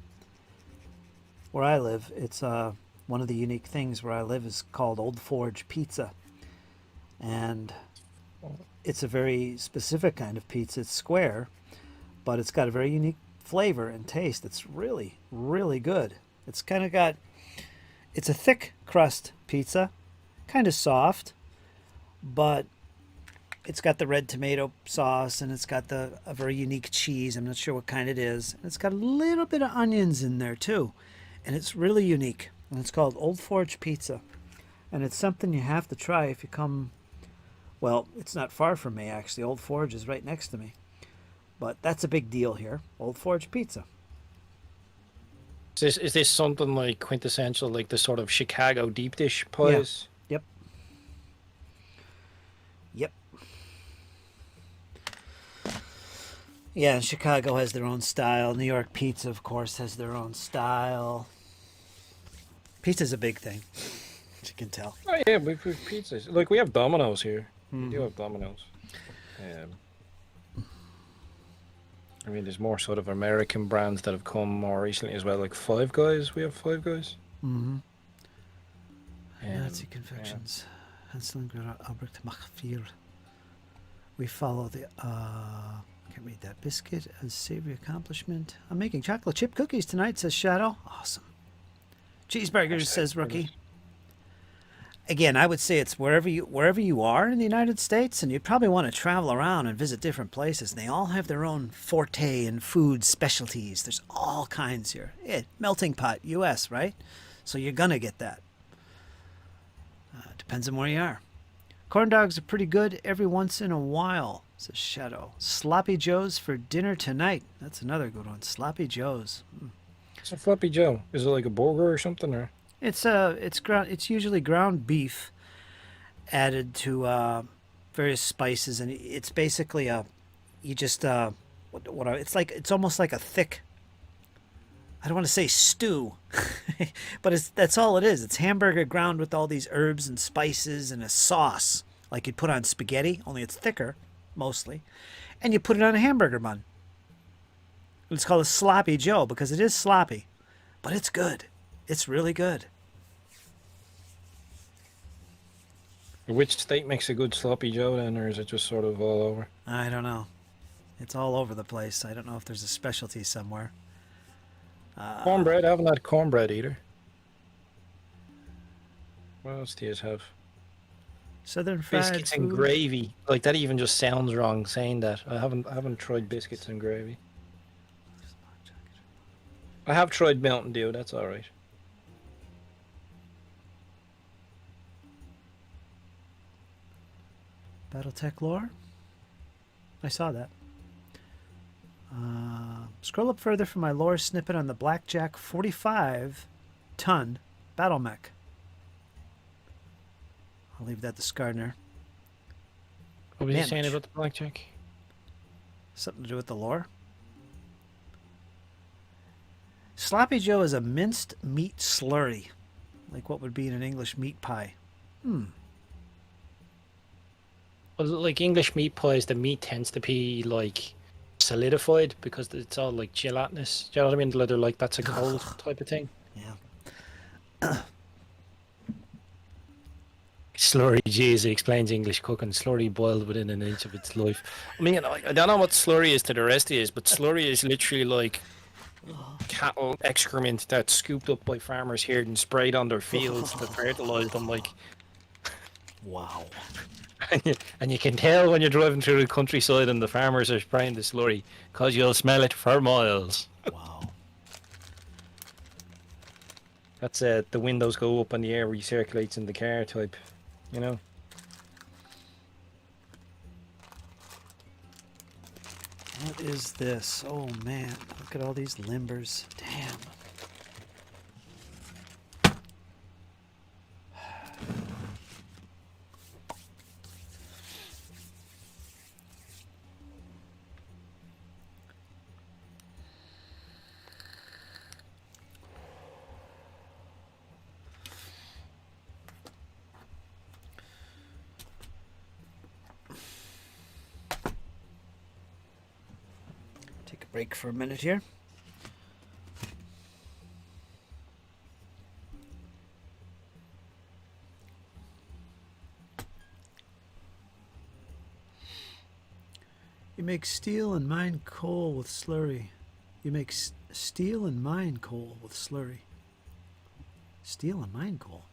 Where I live, it's one of the unique things where I live is called Old Forge Pizza, and it's a very specific kind of pizza. It's square, but it's got a very unique flavor and taste. It's really, really good. It's kind of got, it's a thick crust pizza, kind of soft, but it's got the red tomato sauce and it's got a very unique cheese. I'm not sure what kind it is. And it's got a little bit of onions in there too. And it's really unique. And it's called Old Forge Pizza. And it's something you have to try if you come. Well, it's not far from me actually. Old Forge is right next to me. But that's a big deal here. Old Forge Pizza. Is this something like quintessential, like the sort of Chicago deep dish Yeah. pies? Yep. Yep. Yeah, Chicago has their own style. New York pizza, of course, has their own style. Pizza's a big thing, as you can tell. Oh yeah, we've pizzas. Like we have Domino's here. We do have Domino's. I mean, there's more sort of American brands that have come more recently as well. Like Five Guys, we have Five Guys. Nazi Yeah. convictions. Hansel and Gretel, Albrecht Machfir. We follow the. Can't read that. Biscuit as savory accomplishment. I'm making chocolate chip cookies tonight, says Shadow. Awesome. Cheeseburgers, Hashtag says Rookie. winners. Again, I would say it's wherever you are in the United States, and you probably want to travel around and visit different places. And they all have their own forte and food specialties. There's all kinds here. Yeah, melting pot, U.S., right? So you're gonna get that. Depends on where you are. Corn dogs are pretty good every once in a while, says Shadow. Sloppy Joe's for dinner tonight. That's another good one. Sloppy Joe's. It's a Floppy Joe. Is it like a burger or something? Or It's usually ground beef added to various spices, and it's basically you just it's almost like a thick. I don't want to say stew, but that's all it is. It's hamburger ground with all these herbs and spices and a sauce, like you'd put on spaghetti, only it's thicker, mostly, and you put it on a hamburger bun. It's called a sloppy Joe because it is sloppy, but it's good. It's really good. Which state makes a good sloppy Joe then, or is it just sort of all over? I don't know. It's all over the place. I don't know if there's a specialty somewhere. Cornbread? I haven't had cornbread either. What else do you have? Southern fried Biscuits food. and gravy. Like that even just sounds wrong saying that. I haven't tried biscuits and gravy. I have tried Mountain Dew, that's alright. Battletech lore. I saw that. Scroll up further for my lore snippet on the Blackjack 45-ton battle mech. I'll leave that to Skarnr. What was you Man, saying about the blackjack? Something to do with the lore. Sloppy Joe is a minced meat slurry, like what would be in an English meat pie. Well, like English meat pies, the meat tends to be like solidified because it's all like gelatinous. Do you know what I mean? They're like that's a cold type of thing. Yeah. Slurry, geez, it explains English cooking. Slurry boiled within an inch of its life. I mean, I don't know what slurry is to the rest of you, but slurry is literally like cattle excrement that's scooped up by farmers here and sprayed on their fields to fertilize them. Like, Wow. and you can tell when you're driving through the countryside and the farmers are spraying the slurry because you'll smell it for miles. Wow. That's the windows go up and the air recirculates in the car type, you know. What is this? Oh man, look at all these limbers. Damn. Take a break for a minute here. You make steel and mine coal with slurry. You make steel and mine coal with slurry. Steel and mine coal.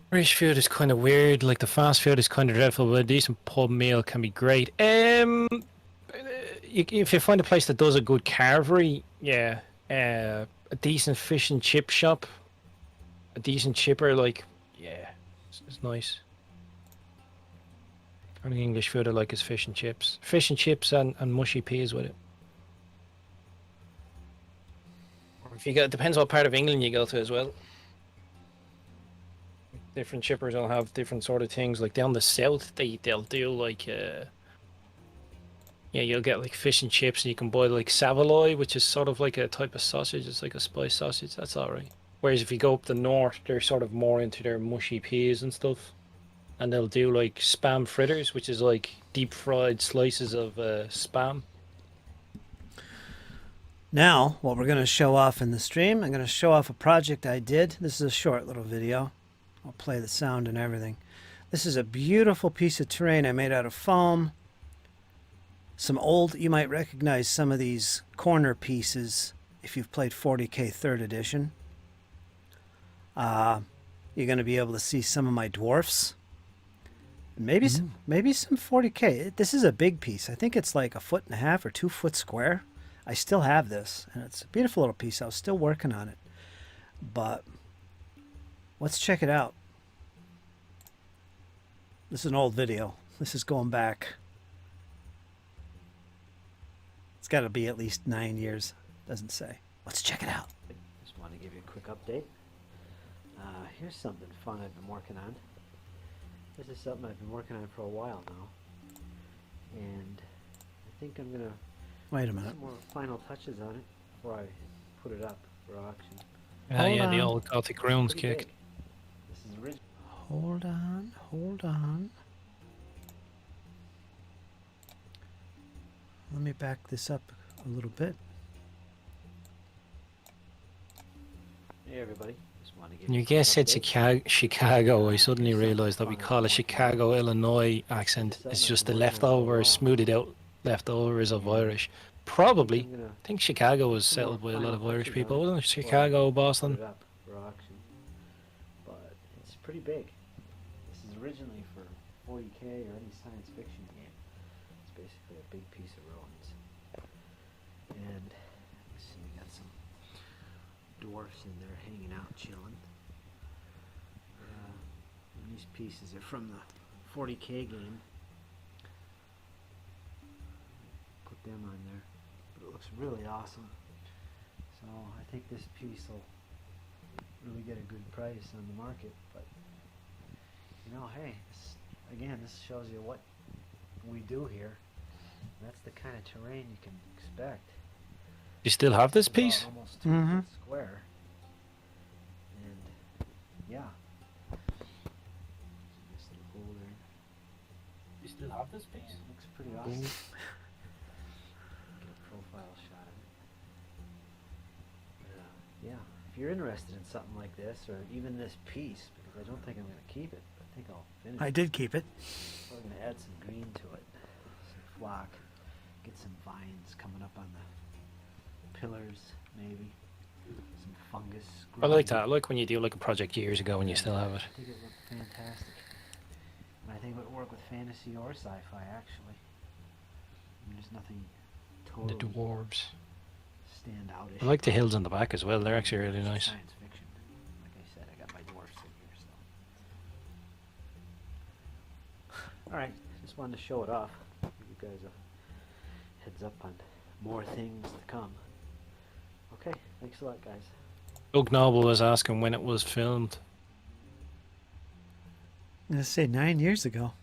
British food is kind of weird. Like the fast food is kind of dreadful, but a decent pub meal can be great. If you find a place that does a good carvery, yeah, a decent fish and chip shop, a decent chipper, like, yeah, it's nice. Only English food I like is fish and chips. Fish and chips and mushy peas with it. Or if you go, it depends what part of England you go to as well. Different chippers will have different sort of things. Like down the south, they'll do like yeah, you'll get like fish and chips, and you can buy like saveloy, which is sort of like a type of sausage. It's like a spice sausage. That's all right. Whereas if you go up the north, they're sort of more into their mushy peas and stuff, and they'll do like spam fritters, which is like deep fried slices of spam. Now, what we're going to show off in the stream, I'm going to show off a project I did. This is a short little video. I'll play the sound and everything. This is a beautiful piece of terrain I made out of foam. Some old, you might recognize some of these corner pieces if you've played 40K 3rd edition. You're going to be able to see some of my dwarfs. Maybe some 40K. This is a big piece. I think it's like 1.5 feet or 2 foot square. I still have this, and it's a beautiful little piece. I was still working on it, but let's check it out. This is an old video. This is going back It's got to be at least 9 years. Doesn't say. Let's check it out. Just want to give you a quick update. Here's something fun I've been working on. This is something I've been working on for a while now. And I think I'm going to Wait a put minute. some more final touches on it before I put it up for auction. Hold The on. old Gothic runes Pretty kick. big. This is original. Hold on. Hold on. Let me back this up a little bit. Hey everybody. Just want to give When you your a quick guest said update. Chicago, I suddenly realised that we call a Chicago, Illinois accent. It's just the leftovers, smoothed out leftovers of Irish. Probably. I'm gonna I think Chicago was some more settled by a lot final of Irish touches people, on it wasn't it? before I Chicago, put Boston. it up for auction. But it's pretty big. This is originally for 40K or any science fiction game. It's basically a big piece of ruins. And let's see, we got some dwarfs in there hanging out, chilling. And these pieces are from the 40K game. Put them on there. But it looks really awesome. So I think this piece will really get a good price on the market. But you know, hey, this shows you what we do here. That's the kind of terrain you can expect. You still have this It's about piece? almost 2 Mhm. foot square. And yeah. This little hole there. You still have this piece? Looks pretty awesome. Get a profile shot of it. Yeah, if you're interested in something like this, or even this piece, because I don't think I'm going to keep it, I think I'll finish I it. did keep it. We're going to add some green to it, some flock, get some vines coming up on the pillars, maybe, some fungus. I like growing. that. I like when you do like a project years ago and you still have it. I think it looked fantastic. And I think it would work with fantasy or sci-fi, actually. There's nothing The totally dwarves. standoutish. I like the hills on the back as well. They're actually really It's nice. Science fiction. Like I said, I got my dwarfs in here, so. All right, just wanted to show it off. Give you guys a heads up on more things to come. Okay, thanks a lot, guys. Doug Noble was asking when it was filmed. I'm going to say 9 years ago.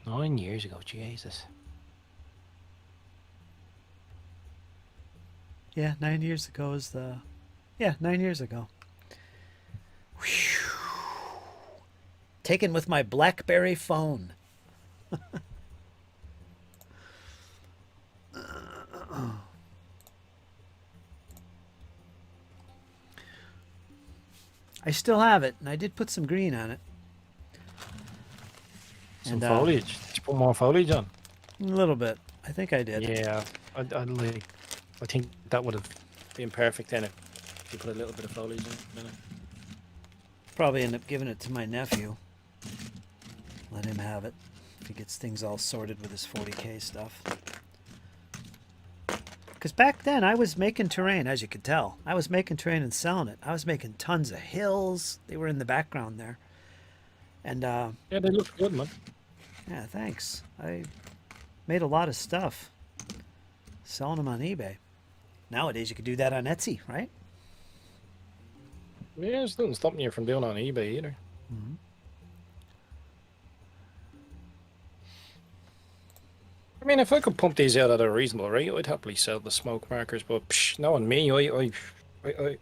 9 years ago, Jesus. Yeah, 9 years ago is the... Yeah, 9 years ago. Taken with my BlackBerry phone. I still have it, and I did put some green on it. Some And, foliage. Did you put more foliage on? A little bit. I think I did. Yeah, I think that would have been perfect then if you put a little bit of foliage in it. Probably end up giving it to my nephew. Let him have it if he gets things all sorted with his 40K stuff. Because back then I was making terrain, as you could tell. I was making terrain and selling it. I was making tons of hills. They were in the background there. And Yeah, they look good, man. yeah, thanks. I made a lot of stuff. Selling them on eBay. Nowadays you could do that on Etsy, right? Yeah, there's nothing stopping you from doing it on eBay either. Mm-hmm. I mean, if I could pump these out at a reasonable rate, I'd happily sell the smoke markers. But no, on me,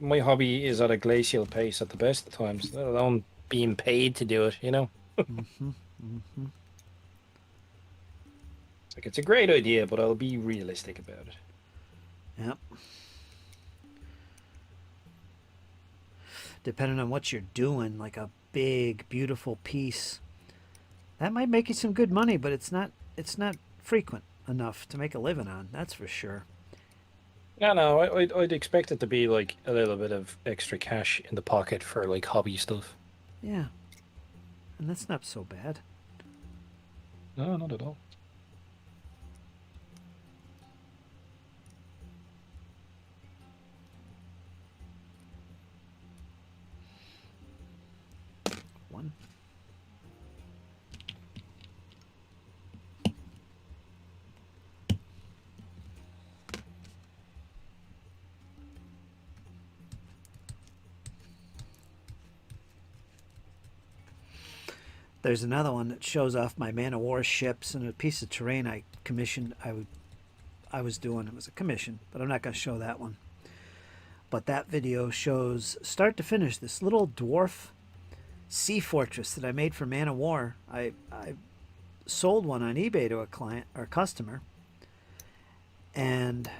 my hobby is at a glacial pace at the best of times, let alone being paid to do it. You know, Mm-hmm. Mm-hmm. it's like it's a great idea, but I'll be realistic about it. Yep. Depending on what you're doing, like a big, beautiful piece, that might make you some good money, but it's not frequent enough to make a living on. That's for sure. No, I'd expect it to be like a little bit of extra cash in the pocket for like hobby stuff. Yeah. And that's not so bad. No, not at all. One. There's another one that shows off my Man of War ships and a piece of terrain I commissioned. I was doing. It was a commission, but I'm not going to show that one. But that video shows start to finish this little dwarf sea fortress that I made for Man of War. I sold one on eBay to a client or customer, and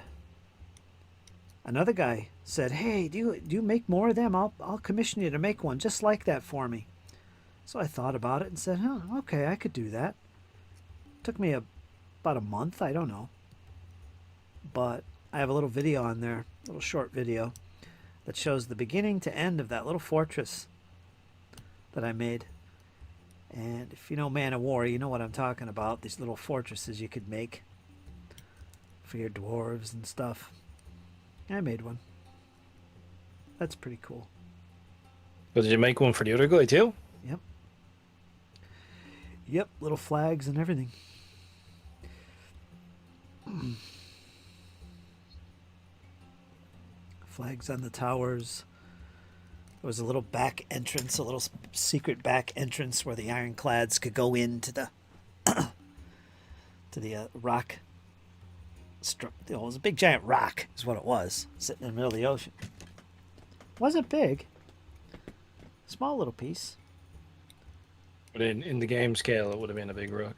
another guy said, "Hey, do you make more of them? I'll commission you to make one just like that for me." So I thought about it and said, "Oh, okay, I could do that." Took me about a month, I don't know. But I have a little video on there, a little short video, that shows the beginning to end of that little fortress that I made. And if you know Man of War, you know what I'm talking about. These little fortresses you could make for your dwarves and stuff. I made one. That's pretty cool. But did you make one for the other guy too? Yep. Yep, little flags and everything. Flags on the towers. There was a little back entrance, a little secret back entrance where the ironclads could go into the to the rock. It was a big giant rock, is what it was, sitting in the middle of the ocean. Wasn't big. Small little piece. But in the game scale, it would have been a big rock.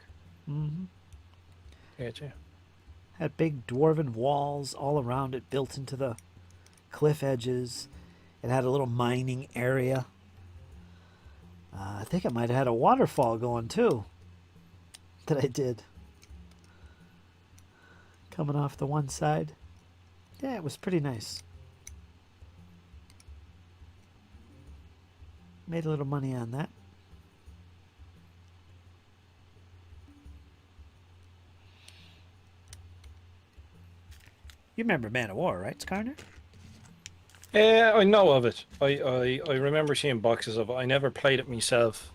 Mm-hmm. Gotcha. Had big dwarven walls all around it, built into the cliff edges. It had a little mining area. I think it might have had a waterfall going too. That I did. Coming off the one side. Yeah, it was pretty nice. Made a little money on that. You remember Man of War, right, Skarnr? I know of it. I remember seeing boxes of it. I never played it myself.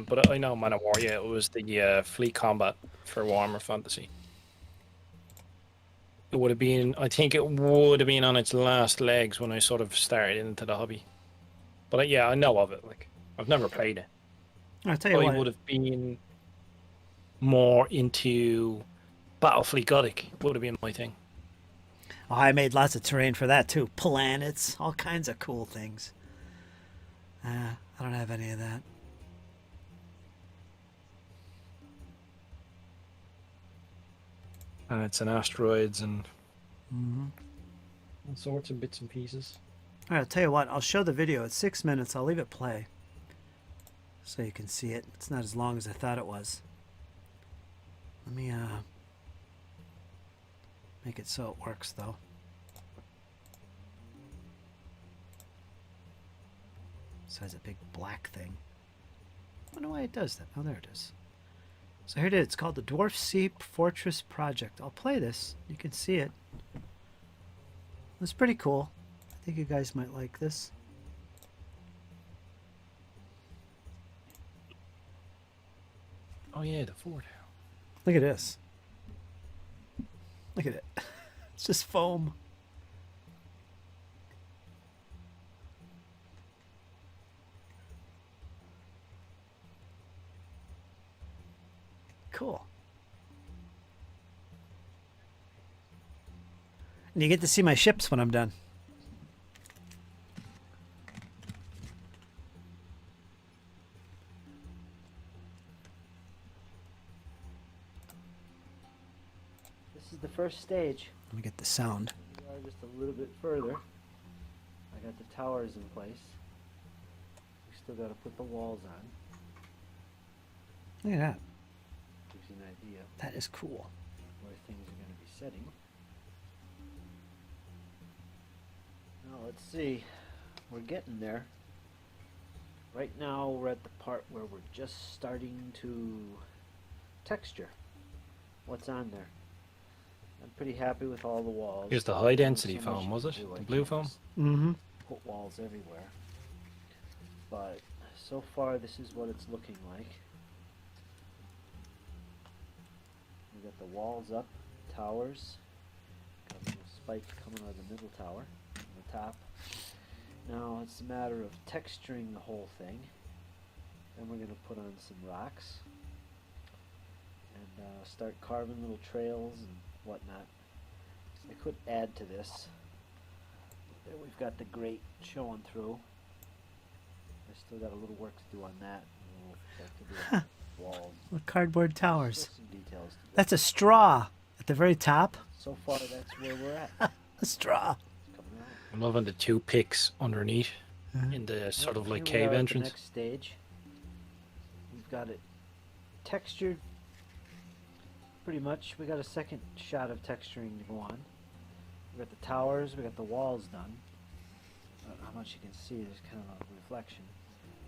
But I know Man of War, yeah. It was the fleet combat for Warhammer Fantasy. It would have been, I think it would have been on its last legs when I sort of started into the hobby. But yeah, I know of it. Like, I've never played it. I'll tell you I what. would have been more into Battlefleet Gothic. Would have been my thing. Oh, I made lots of terrain for that too. Planets, all kinds of cool things. I don't have any of that. Planets and asteroids and Mm-hmm. all sorts of bits and pieces. All right, I'll tell you what. I'll show the video. It's 6 minutes. I'll leave it play so you can see it. It's not as long as I thought it was. Let me make it so it works though. So it's a big black thing. I wonder why it does that. Oh, there it is. So here it is. It's called the Dwarf Sea Fortress Project. I'll play this. You can see it. It's pretty cool. I think you guys might like this. Oh yeah, the fort. Look at this. Look at it. It's just foam. Cool. And you get to see my ships when I'm done. This is the first stage. Let me get the sound. We are just a little bit further. I got the towers in place. We still got to put the walls on. Look at that. Gives you an idea. That is cool. Where things are going to be setting. Now let's see. We're getting there. Right now we're at the part where we're just starting to texture what's on there. I'm pretty happy with all the walls. Here's the high density So much foam, was to it? do. I The blue can't foam? just Put walls everywhere. But so far this is what it's looking like. We got the walls up, towers. Got a little spike coming out of the middle tower, on the top. Now it's a matter of texturing the whole thing. Then we're going to put on some rocks and start carving little trails and whatnot. I could add to this. There we've got the grate showing through. I still got a little work to do on that. To do walls. With cardboard towers. Still some details to do. That's a straw at the very top. So far, that's where we're at. A straw. It's coming around. I'm loving the 2 picks underneath in the sort of like Here we are cave at the entrance. next stage. We've got it textured pretty much. We got a second shot of texturing to go on. We got the towers, we got the walls done. I don't know how much you can see, there's kind of a reflection.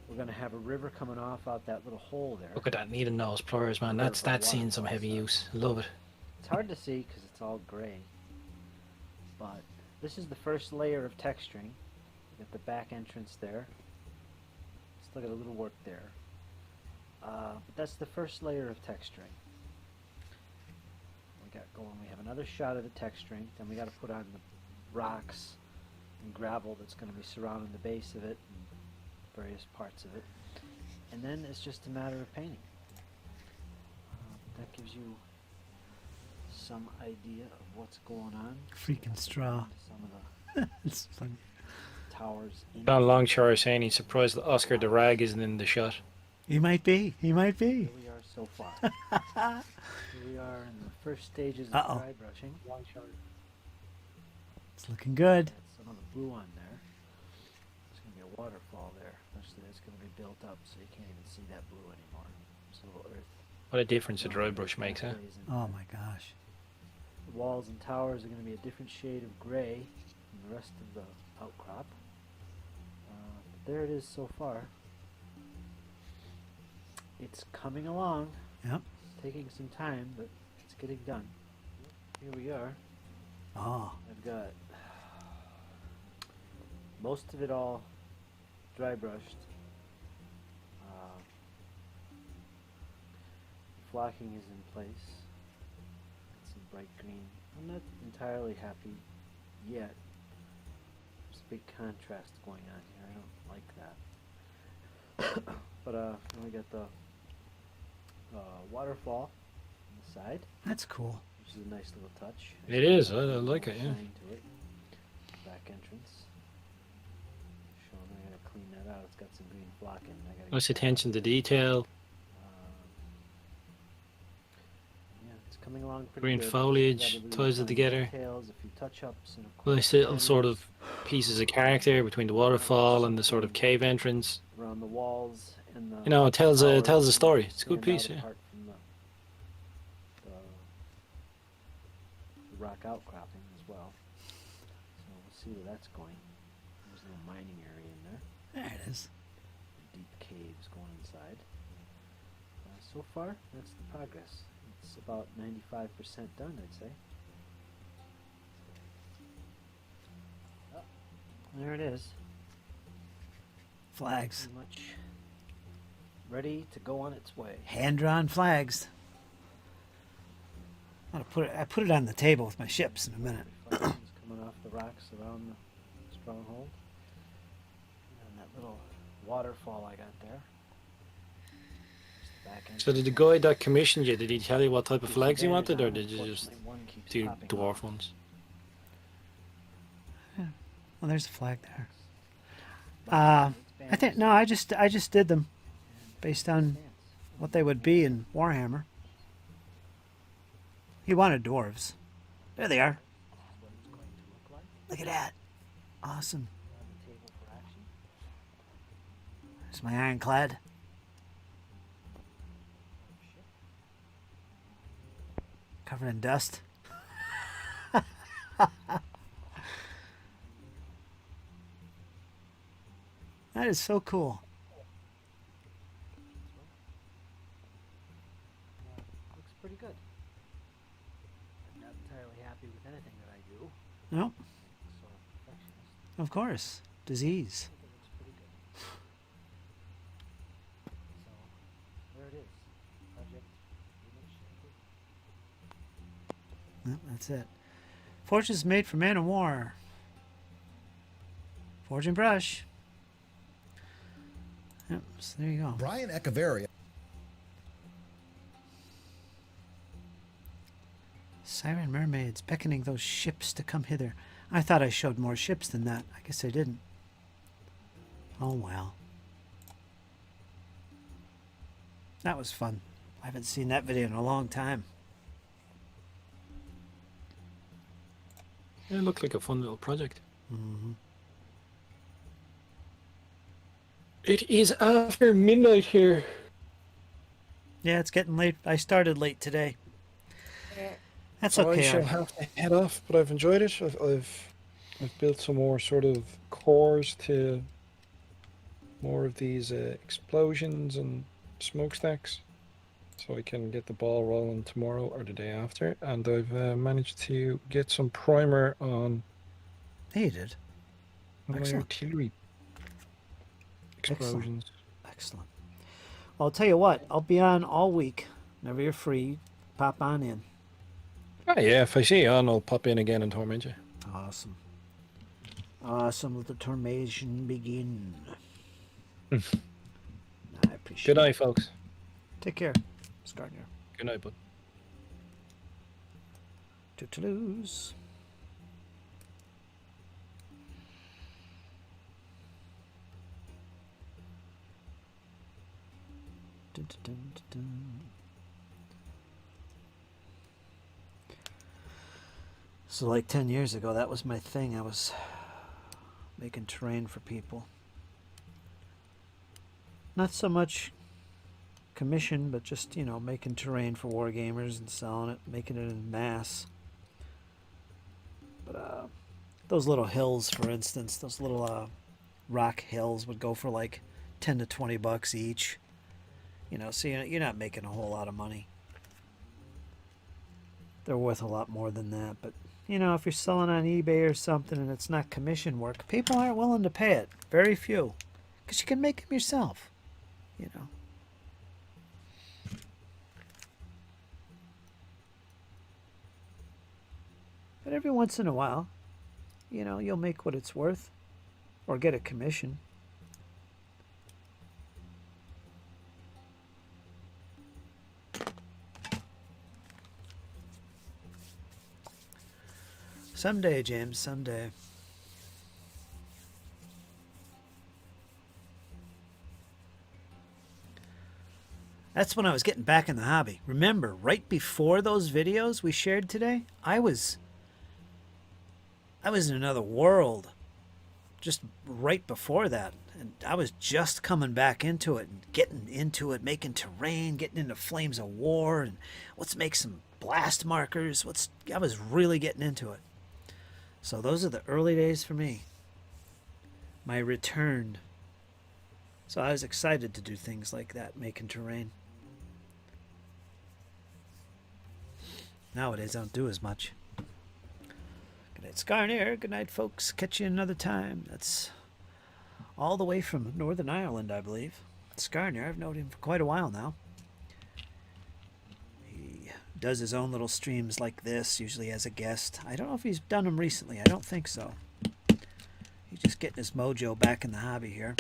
We're gonna have a river coming off out that little hole there. Look at that needle nose pliers, man. That's seeing some heavy use. Love it. It's hard to see because it's all gray. But this is the first layer of texturing. You got the back entrance there. Still got a little work there. But that's the first layer of texturing. We got going. We have another shot of the texturing. Then we got to put on the rocks and gravel that's going to be surrounding the base of it and various parts of it. And then it's just a matter of painting. That gives you some idea of what's going on. Freaking straw. Some of the It's funny. Don towers. Longshore is saying he's surprised that Oscar the Rag isn't in the shot. He might be. He might be. Here we are so far. Here we are in the first stages of dry brushing. It's looking good. Got some of the blue on there. There's going to be a waterfall there. Actually, it's going to be built up so you can't even see that blue anymore. It's a little earth. What a difference a dry brush makes, huh? pathways in Oh there. my gosh. The walls and towers are going to be a different shade of gray from the rest of the outcrop. But there it is so far. It's coming along. Yep. It's taking some time, but it's getting done. Here we are. Oh. I've got most of it all dry brushed. Flocking is in place. Got some bright green. I'm not entirely happy yet. There's a big contrast going on here. I don't like that. But then we got the waterfall on the side, That's cool. which is a nice little touch. It is. I like it, yeah. Shine to it. Back entrance. Showing I gotta clean that out. It's got some green flocking. I gotta Nice get that attention to detail. Yeah, it's coming along pretty Green good. foliage, Got a ties it fine together. Details, a few touch-ups, and of Nice course little sort corners of pieces of character between the waterfall and the sort of cave entrance. around the walls and the. You know, it tells a towers story. that It's a good stand out piece, yeah. apart from the rock outcropping as well. So we'll see where that's going. There's a little mining area in there. There it is. Deep caves going inside. So far, that's the progress. It's about 95% done, I'd say. Oh, there it is. Flags. Pretty much ready to go on its way. Hand-drawn flags. I put it on the table with my ships in a minute. Reflections coming off the rocks around the stronghold. And that little waterfall I got there. Just the back end. So did the guy that commissioned you, did he tell you what type of flags he wanted, or did you just Unfortunately, one keeps do popping dwarf off. ones? Well, there's a flag there. But I think no, I just did them based on what they would be in Warhammer. He wanted dwarves. There they are. What it's going to look like Look at that. Awesome. on the table for action. There's my ironclad. Ship. Covered in dust. That is so cool. Looks pretty good. I'm not entirely happy with anything that I do. No, Sort of perfectionist. of course. Disease. I think it looks pretty good. So, there it is. Project pretty much Yep, that's it. Forges made for man and war. Forge and brush. Yep, so there you go. Brian Echevarria. Siren mermaids beckoning those ships to come hither. I thought I showed more ships than that. I guess I didn't. Oh well. That was fun. I haven't seen that video in a long time. Yeah, it looked like a fun little project. Mm-hmm. It is after midnight here. Yeah, it's getting late. I started late today. That's So I okay. shall have to head off, but I've enjoyed it. I've built some more sort of cores to more of these explosions and smokestacks, so I can get the ball rolling tomorrow or the day after. And I've managed to get some primer on Hey, you did. my Excellent. artillery explosions. Excellent. Well, I'll tell you what. I'll be on all week. Whenever you're free, pop on in. Ah, yeah. If I see you on, I'll pop in again and torment you. Awesome. Awesome. Let the tormation begin. I appreciate Good it. night, folks. Take care. Skarnr. Good night, bud. Tootaloos. Dun, dun, dun, dun, dun. So like 10 years ago, that was my thing. I was making terrain for people. Not so much commission, but just, you know, making terrain for wargamers and selling it, making it in mass. But those little hills, for instance, those little rock hills would go for like 10 to 20 bucks each. You know, so you're not making a whole lot of money. They're worth a lot more than that, but you know, if you're selling on eBay or something and it's not commission work, people aren't willing to pay it. Very few. Because you can make them yourself, you know. But every once in a while, you know, you'll make what it's worth or get a commission. Someday, James, someday. That's when I was getting back in the hobby. Remember, right before those videos we shared today, I was in another world. Just right before that. And I was just coming back into it and getting into it, making terrain, getting into Flames of War, and let's make some blast markers. I was really getting into it. So those are the early days for me. My return. So I was excited to do things like that, making terrain. Nowadays I don't do as much. Good night, Skarnr. Good night, folks. Catch you another time. That's all the way from Northern Ireland, I believe. Skarnr, I've known him for quite a while now. He does his own little streams like this, usually as a guest. I don't know if he's done them recently. I don't think so. He's just getting his mojo back in the hobby here.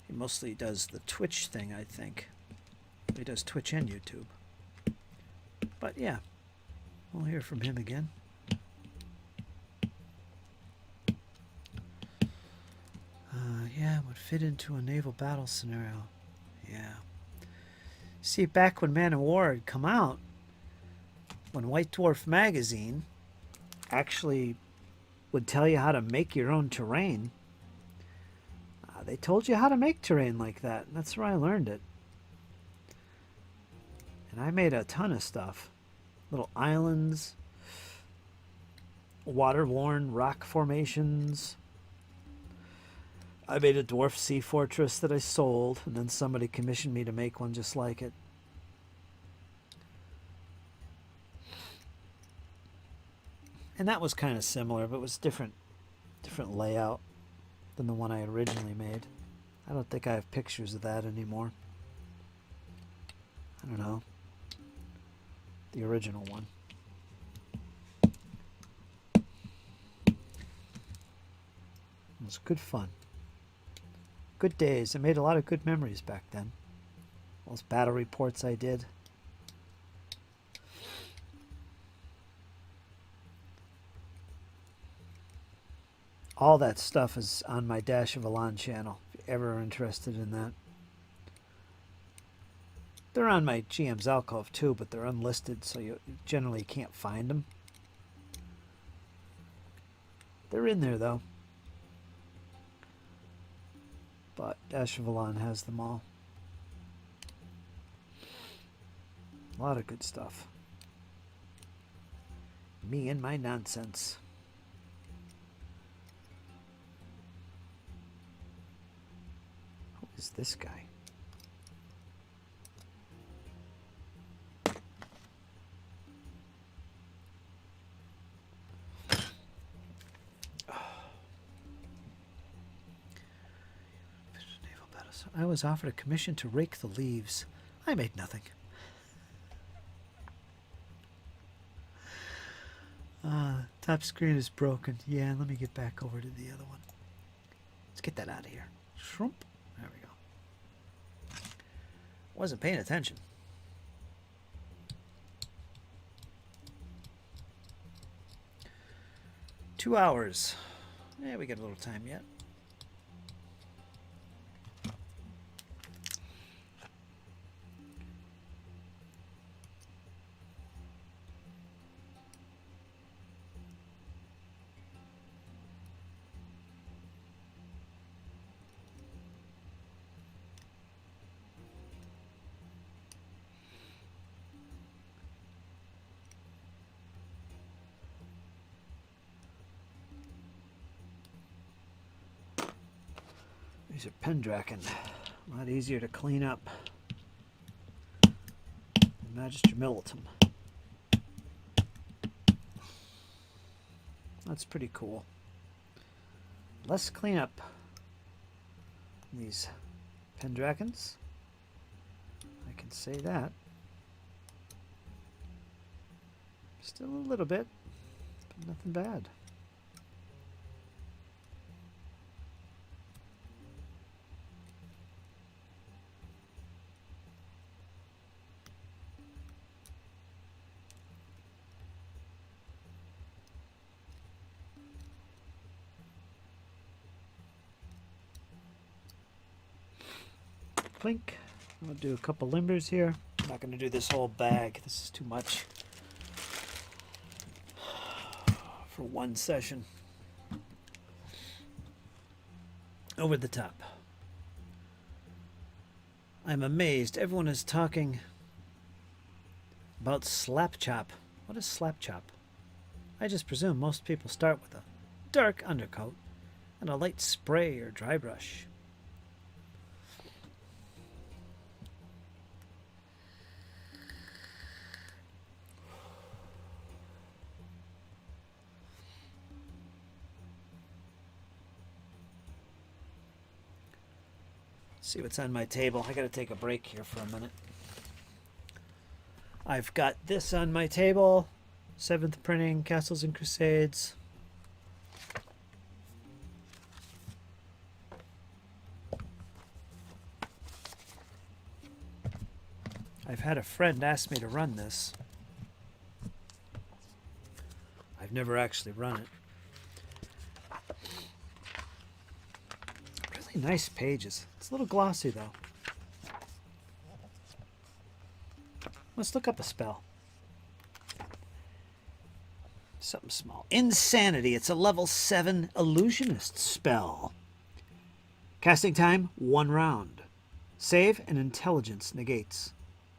He mostly does the Twitch thing, I think. He does Twitch and YouTube. But yeah, we'll hear from him again. Yeah, would fit into a naval battle scenario. Yeah. See, back when Man of War had come out, when White Dwarf magazine actually would tell you how to make your own terrain, they told you how to make terrain like that. And that's where I learned it. And I made a ton of stuff. Little islands, water-worn rock formations. I made a dwarf sea fortress that I sold, and then somebody commissioned me to make one just like it. And that was kind of similar, but it was different layout than the one I originally made. I don't think I have pictures of that anymore. I don't know. The original one. It was good fun. Good days. I made a lot of good memories back then. Those battle reports I did. All that stuff is on my Dash of Elan channel, if you're ever interested in that. They're on my GM's Alcove too, but they're unlisted, so you generally can't find them. They're in there though. But Dash of Elan has them all. A lot of good stuff. Me and my nonsense. Who is this guy? I was offered a commission to rake the leaves. I made nothing. Top screen is broken. Yeah, let me get back over to the other one. Let's get that out of here. Shroomp. There we go. Wasn't paying attention. Two hours. Yeah, we got a little time yet. These are Pendraken. A lot easier to clean up than Magister Militum. That's pretty cool. Less cleanup. These Pendrakens. I can say that. Still a little bit, but nothing bad. Clink. I'm going to do a couple limbers here. I'm not going to do this whole bag. This is too much for one session. Over the top. I'm amazed. Everyone is talking about slap chop. What is slap chop? I just presume most people start with a dark undercoat and a light spray or dry brush. See what's on my table. I gotta take a break here for a minute. I've got this on my table. 7th printing, Castles and Crusades. I've had a friend ask me to run this. I've never actually run it. Really nice pages. It's a little glossy though. Let's look up a spell. Something small. Insanity. It's a level 7 illusionist spell. Casting time, 1 round. Save and intelligence negates.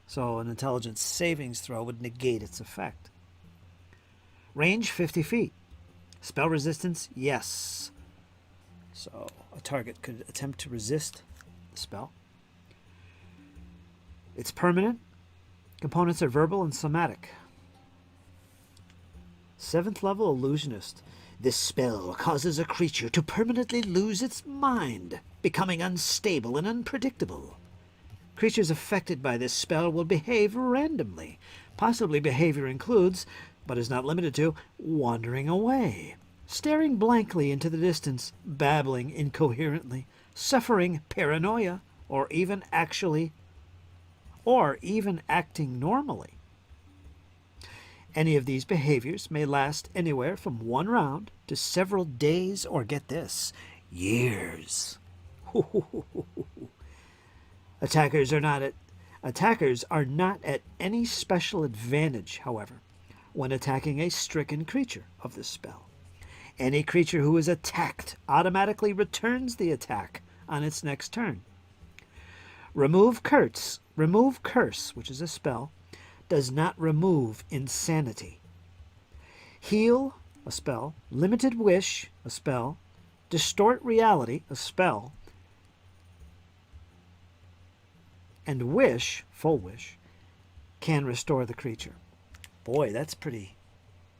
So an intelligence savings throw would negate its effect. Range, 50 feet. Spell resistance, yes. So a target could attempt to resist the spell. It's permanent. Components are verbal and somatic. 7th level illusionist. This spell causes a creature to permanently lose its mind, becoming unstable and unpredictable. Creatures affected by this spell will behave randomly. Possibly behavior includes, but is not limited to, wandering away, staring blankly into the distance, babbling incoherently, suffering paranoia, or even acting normally. Any of these behaviors may last anywhere from 1 round to several days or, get this, years. Attackers are not at any special advantage, however, when attacking a stricken creature of this spell. Any creature who is attacked automatically returns the attack on its next turn. Remove Curse, which is a spell, does not remove insanity. Heal, a spell. Limited Wish, a spell. Distort Reality, a spell. And Wish, Full Wish, can restore the creature. Boy, that's pretty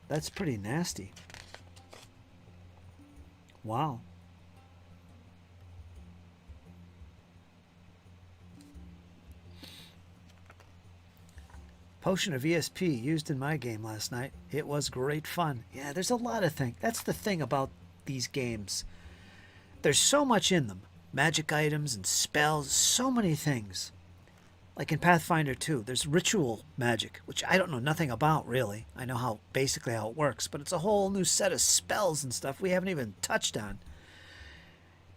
nasty. Wow. Potion of ESP used in my game last night. It was great fun. Yeah, there's a lot of things. That's the thing about these games. There's so much in them. Magic items and spells, so many things. Like in Pathfinder 2, there's ritual magic, which I don't know nothing about, really. I know basically how it works, but it's a whole new set of spells and stuff we haven't even touched on.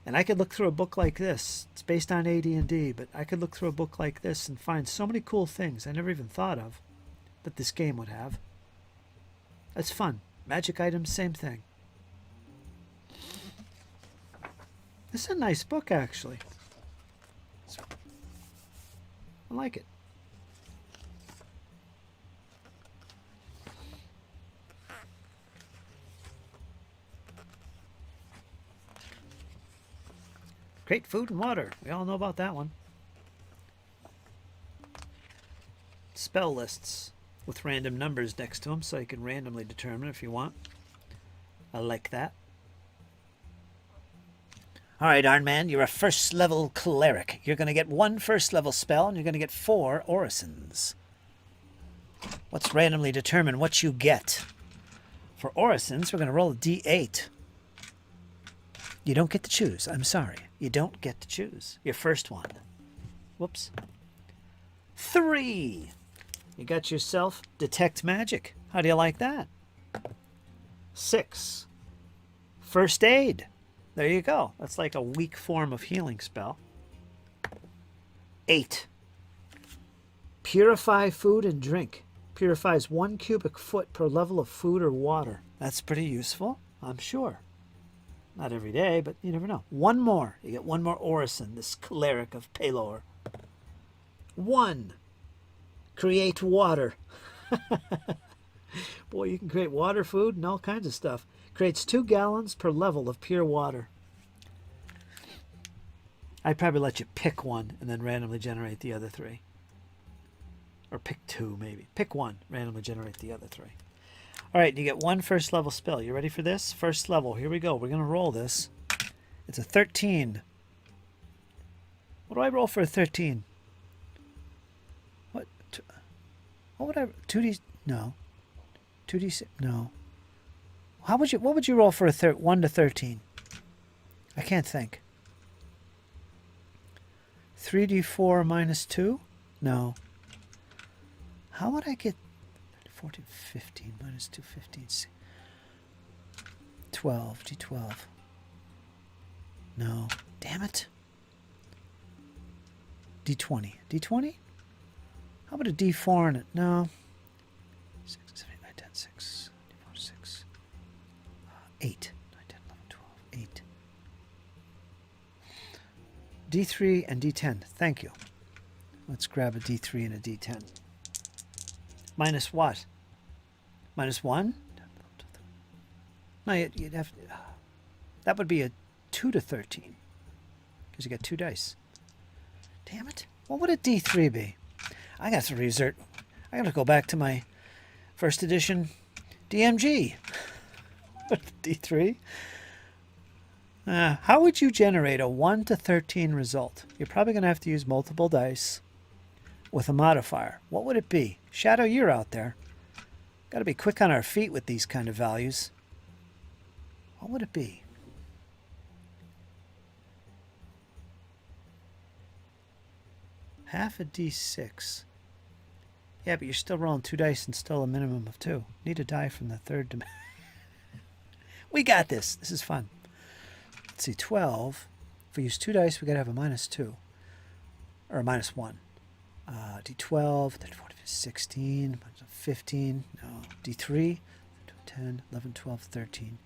And I could look through a book like this. It's based on AD&D, but I could look through a book like this and find so many cool things I never even thought of that this game would have. That's fun. Magic items, same thing. This is a nice book, actually. I like it. Great food and water. We all know about that one. Spell lists with random numbers next to them so you can randomly determine if you want. I like that. All right, Iron Man, you're a first level cleric. You're going to get 1 first level spell and you're going to get 4 orisons. Let's randomly determine what you get. For orisons, we're going to roll a d8. You don't get to choose. I'm sorry. You don't get to choose. Your first one. Whoops. 3. You got yourself Detect Magic. How do you like that? 6. First Aid. There you go. That's like a weak form of healing spell. 8. Purify food and drink. Purifies 1 cubic foot per level of food or water. That's pretty useful, I'm sure. Not every day, but you never know. 1 more. You get 1 more orison, this cleric of Pelor. 1. Create water. Boy, you can create water, food, and all kinds of stuff. Creates 2 gallons per level of pure water. I'd probably let you pick 1 and then randomly generate the other 3. Or pick 2, maybe. Pick 1, randomly generate the other 3. All right, you get 1 first level spell. You ready for this? First level. Here we go. We're going to roll this. It's a 13. What do I roll for a 13? What? What would I... 2D... No. 2D... No. What would you roll for a 1 to 13? I can't think. 3d4 minus 2? No. How would I get 14, 15 minus 2, 15, 12, d12. No. Damn it. d20. d20? How about a d4 in it? No. 6, 7, 8, 9, 10, 6. d4, 6. 8. 9, 10, 11, 12. 8. d3 and d10. Thank you. Let's grab a d3 and a d10. Minus what? Minus 1? No, you'd have... That would be a 2 to 13. Because you got 2 dice. Damn it. What would a d3 be? I got to resort. I got to go back to my first edition DMG. D3? How would you generate a 1 to 13 result? You're probably going to have to use multiple dice with a modifier. What would it be? Shadow, you're out there. Got to be quick on our feet with these kind of values. What would it be? Half a d6. Yeah, but you're still rolling 2 dice and still a minimum of 2. Need a die from the third dimension. We got this. This is fun. Let's see, 12. If we use 2 dice, we got to have a -2. Or a -1. D12, 13, 14, 16, 15. No, D3, 10, 11, 12, 13.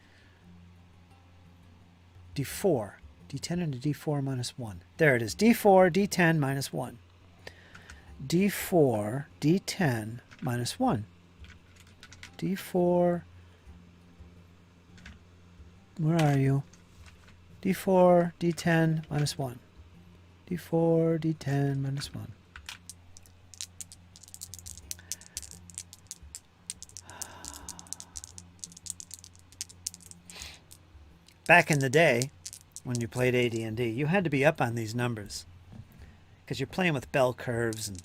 D4. D10 and a D4 -1. There it is. D4, D10 -1. D4, D10 -1. D4. Where are you? D4, D10 -1. D4, D10 -1. Back in the day, when you played AD&D, you had to be up on these numbers because you're playing with bell curves and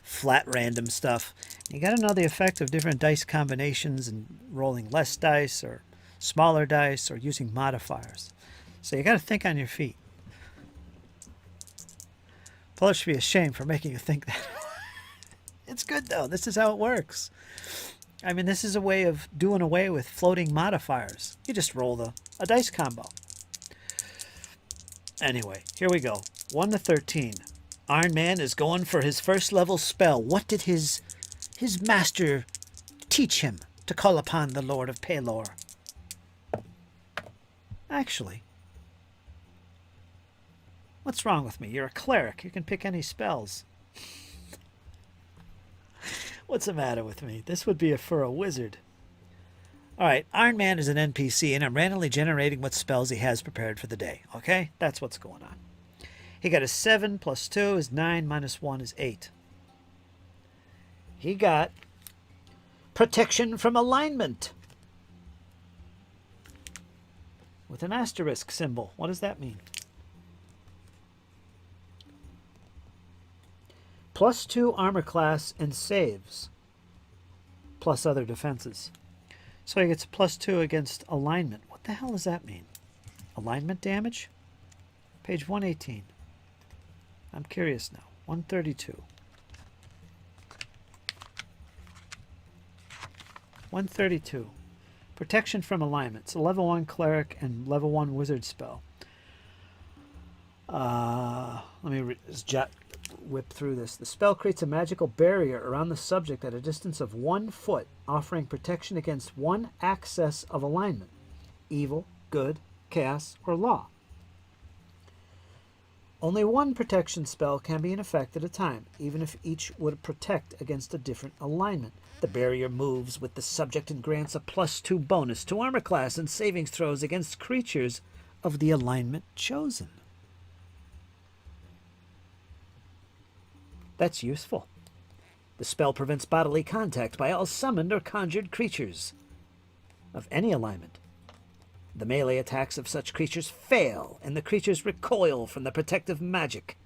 flat random stuff. You got to know the effect of different dice combinations and rolling less dice or smaller dice or using modifiers. So you got to think on your feet. Polish should be ashamed for making you think that. It's good though. This is how it works. I mean, this is a way of doing away with floating modifiers. You just roll a dice combo. Anyway, here we go. 1 to 13. Iron Man is going for his first level spell. What did his master teach him to call upon the Lord of Pelor? Actually, what's wrong with me? You're a cleric. You can pick any spells. What's the matter with me? This would be for a wizard. All right, Iron Man is an NPC, and I'm randomly generating what spells he has prepared for the day. Okay? That's what's going on. He got a 7 plus 2 is 9 minus 1 is 8. He got protection from alignment with an asterisk symbol. What does that mean? Plus 2 armor class and saves, plus other defenses. So he gets plus 2 against alignment. What the hell does that mean? Alignment damage? Page 118. I'm curious now. 132. 132. Protection from alignment. It's a level 1 cleric and level 1 wizard spell. Let me whip through this. The spell creates a magical barrier around the subject at a distance of 1 foot, offering protection against 1 access of alignment: evil, good, chaos, or law. Only 1 protection spell can be in effect at a time, even if each would protect against a different alignment. The barrier moves with the subject and grants a plus 2 bonus to armor class and savings throws against creatures of the alignment chosen. That's useful. The spell prevents bodily contact by all summoned or conjured creatures of any alignment. The melee attacks of such creatures fail, and the creatures recoil from the protective magic.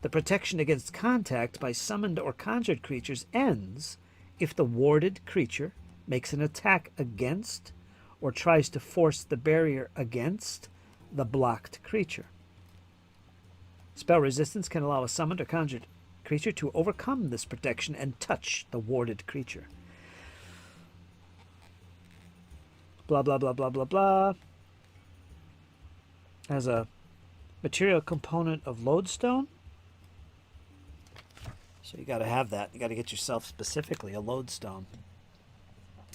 The protection against contact by summoned or conjured creatures ends if the warded creature makes an attack against or tries to force the barrier against the blocked creature. Spell resistance can allow a summoned or conjured creature to overcome this protection and touch the warded creature. Blah, blah, blah, blah, blah, blah. As a material component of lodestone. So you got to have that. You got to get yourself specifically a lodestone.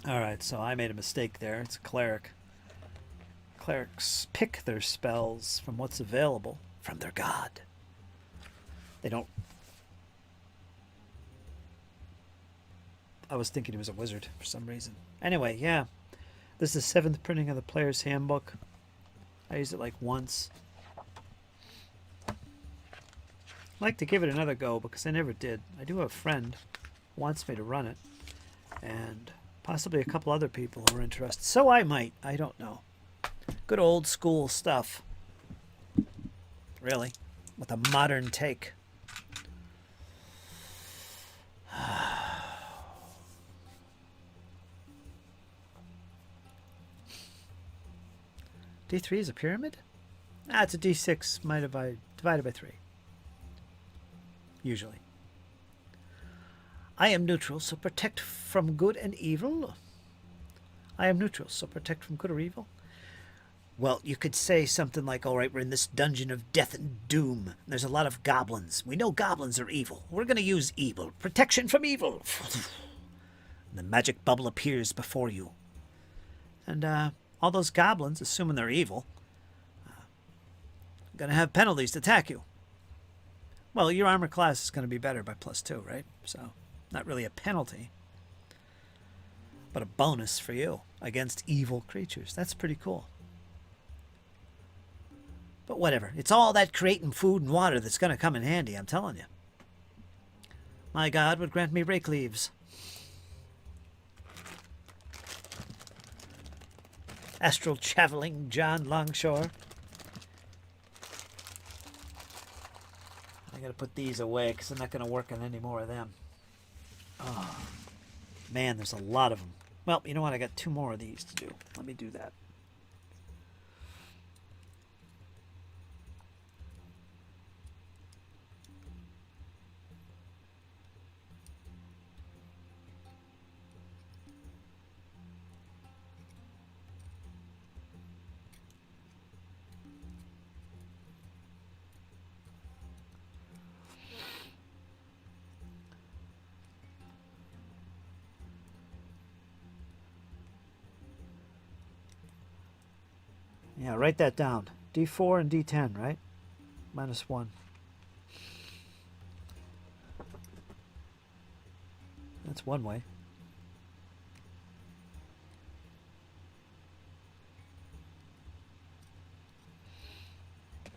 All right, so I made a mistake there. It's a cleric. Clerics pick their spells from what's available from their god. They don't. I was thinking he was a wizard for some reason. Anyway, yeah. This is the 7th printing of the Player's Handbook. I used it like once. I'd like to give it another go because I never did. I do have a friend who wants me to run it. And possibly a couple other people who are interested. So I might. I don't know. Good old school stuff. Really. With a modern take. D3 is a pyramid? Ah, it's a D6 divided by 3. Usually. I am neutral, so protect from good and evil. I am neutral, so protect from good or evil. Well, you could say something like, all right, we're in this dungeon of death and doom. There's a lot of goblins. We know goblins are evil. We're going to use evil. Protection from evil. The magic bubble appears before you. And all those goblins, assuming they're evil, are going to have penalties to attack you. Well, your armor class is going to be better by +2, right? So, not really a penalty, but a bonus for you against evil creatures. That's pretty cool. But whatever. It's all that creating food and water that's going to come in handy, I'm telling you. My God would grant me rake leaves. Astral traveling John Longshore. I gotta put these away because I'm not gonna work on any more of them. Oh, man, there's a lot of them. Well, you know what? I got 2 more of these to do. Let me do that. Yeah, write that down. D4 and D10, right? -1. That's one way.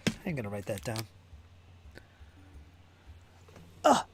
I ain't gonna write that down. Ugh!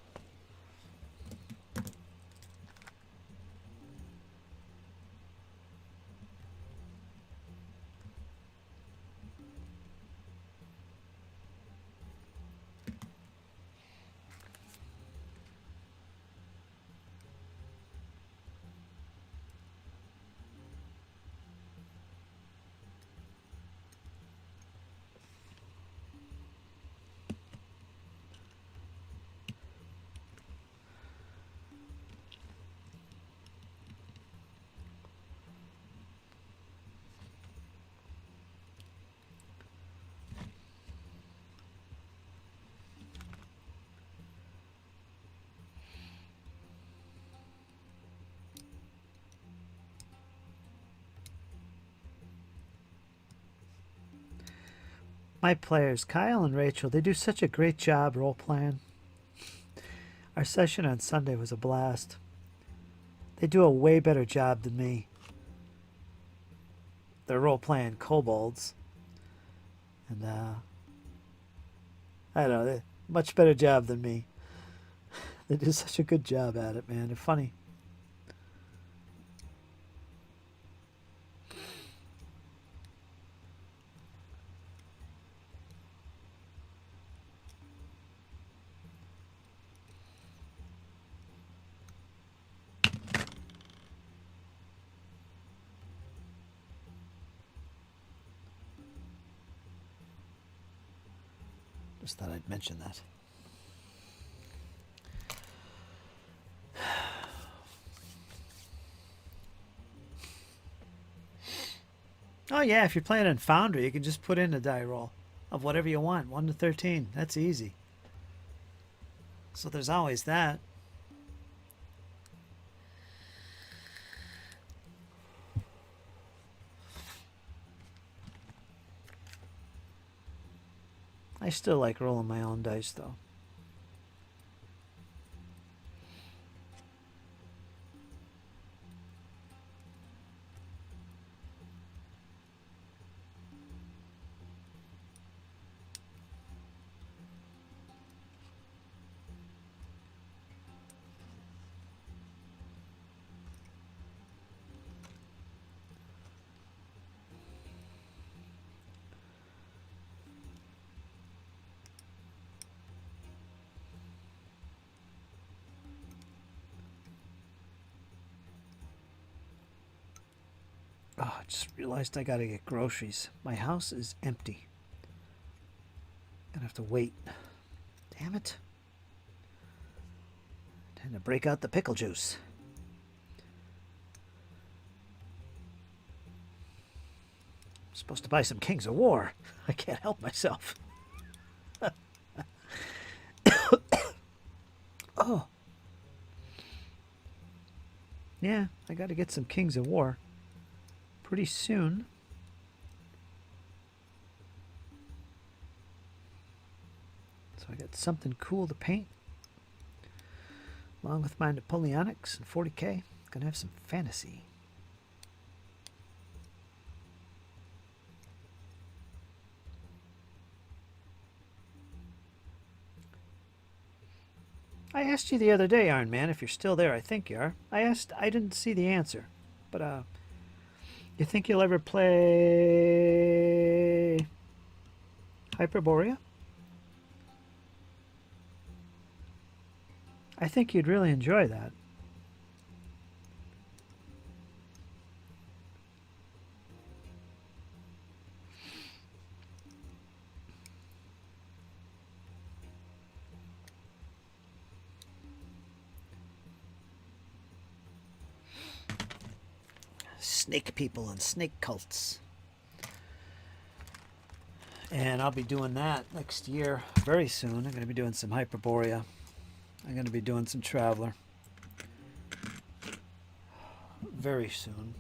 My players, Kyle and Rachel, they do such a great job role playing. Our session on Sunday was a blast. They do a way better job than me. They're role playing kobolds. And I don't know, much better job than me. They do such a good job at it, man. They're funny. Just thought I'd mention that. Oh yeah, if you're playing in Foundry, you can just put in a die roll of whatever you want, 1 to 13. That's easy. So there's always that. I still like rolling my own dice, though. Oh, I just realized I gotta get groceries. My house is empty. Gonna have to wait. Damn it. Time to break out the pickle juice. I'm supposed to buy some Kings of War. I can't help myself. Oh. Yeah, I gotta get some Kings of War pretty soon. So I got something cool to paint. Along with my Napoleonics and 40k. Gonna have some fantasy. I asked you the other day, Iron Man, if you're still there. I think you are. I didn't see the answer. But, you think you'll ever play Hyperborea? I think you'd really enjoy that. Snake people and snake cults. And I'll be doing that next year very soon. I'm going to be doing some Hyperborea. I'm going to be doing some Traveler very soon.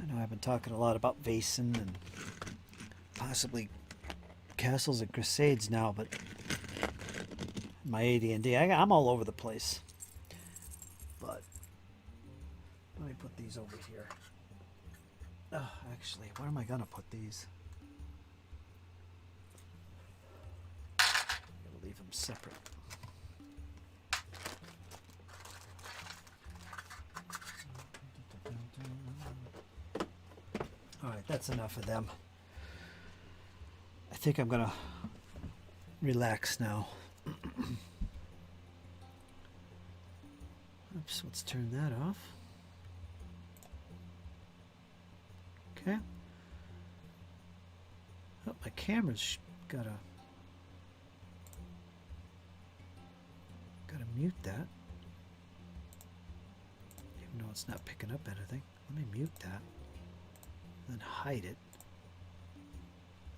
I know I've been talking a lot about Vaesen and possibly Castles and Crusades now, but my AD&D, I'm all over the place. But let me put these over here. Oh, actually, where am I going to put these? I'm going to leave them separate. Alright, that's enough of them. I think I'm going to relax now. Oops, let's turn that off. Okay. Oh, my camera's gotta mute that. Even though it's not picking up anything. Let me mute that. Then hide it.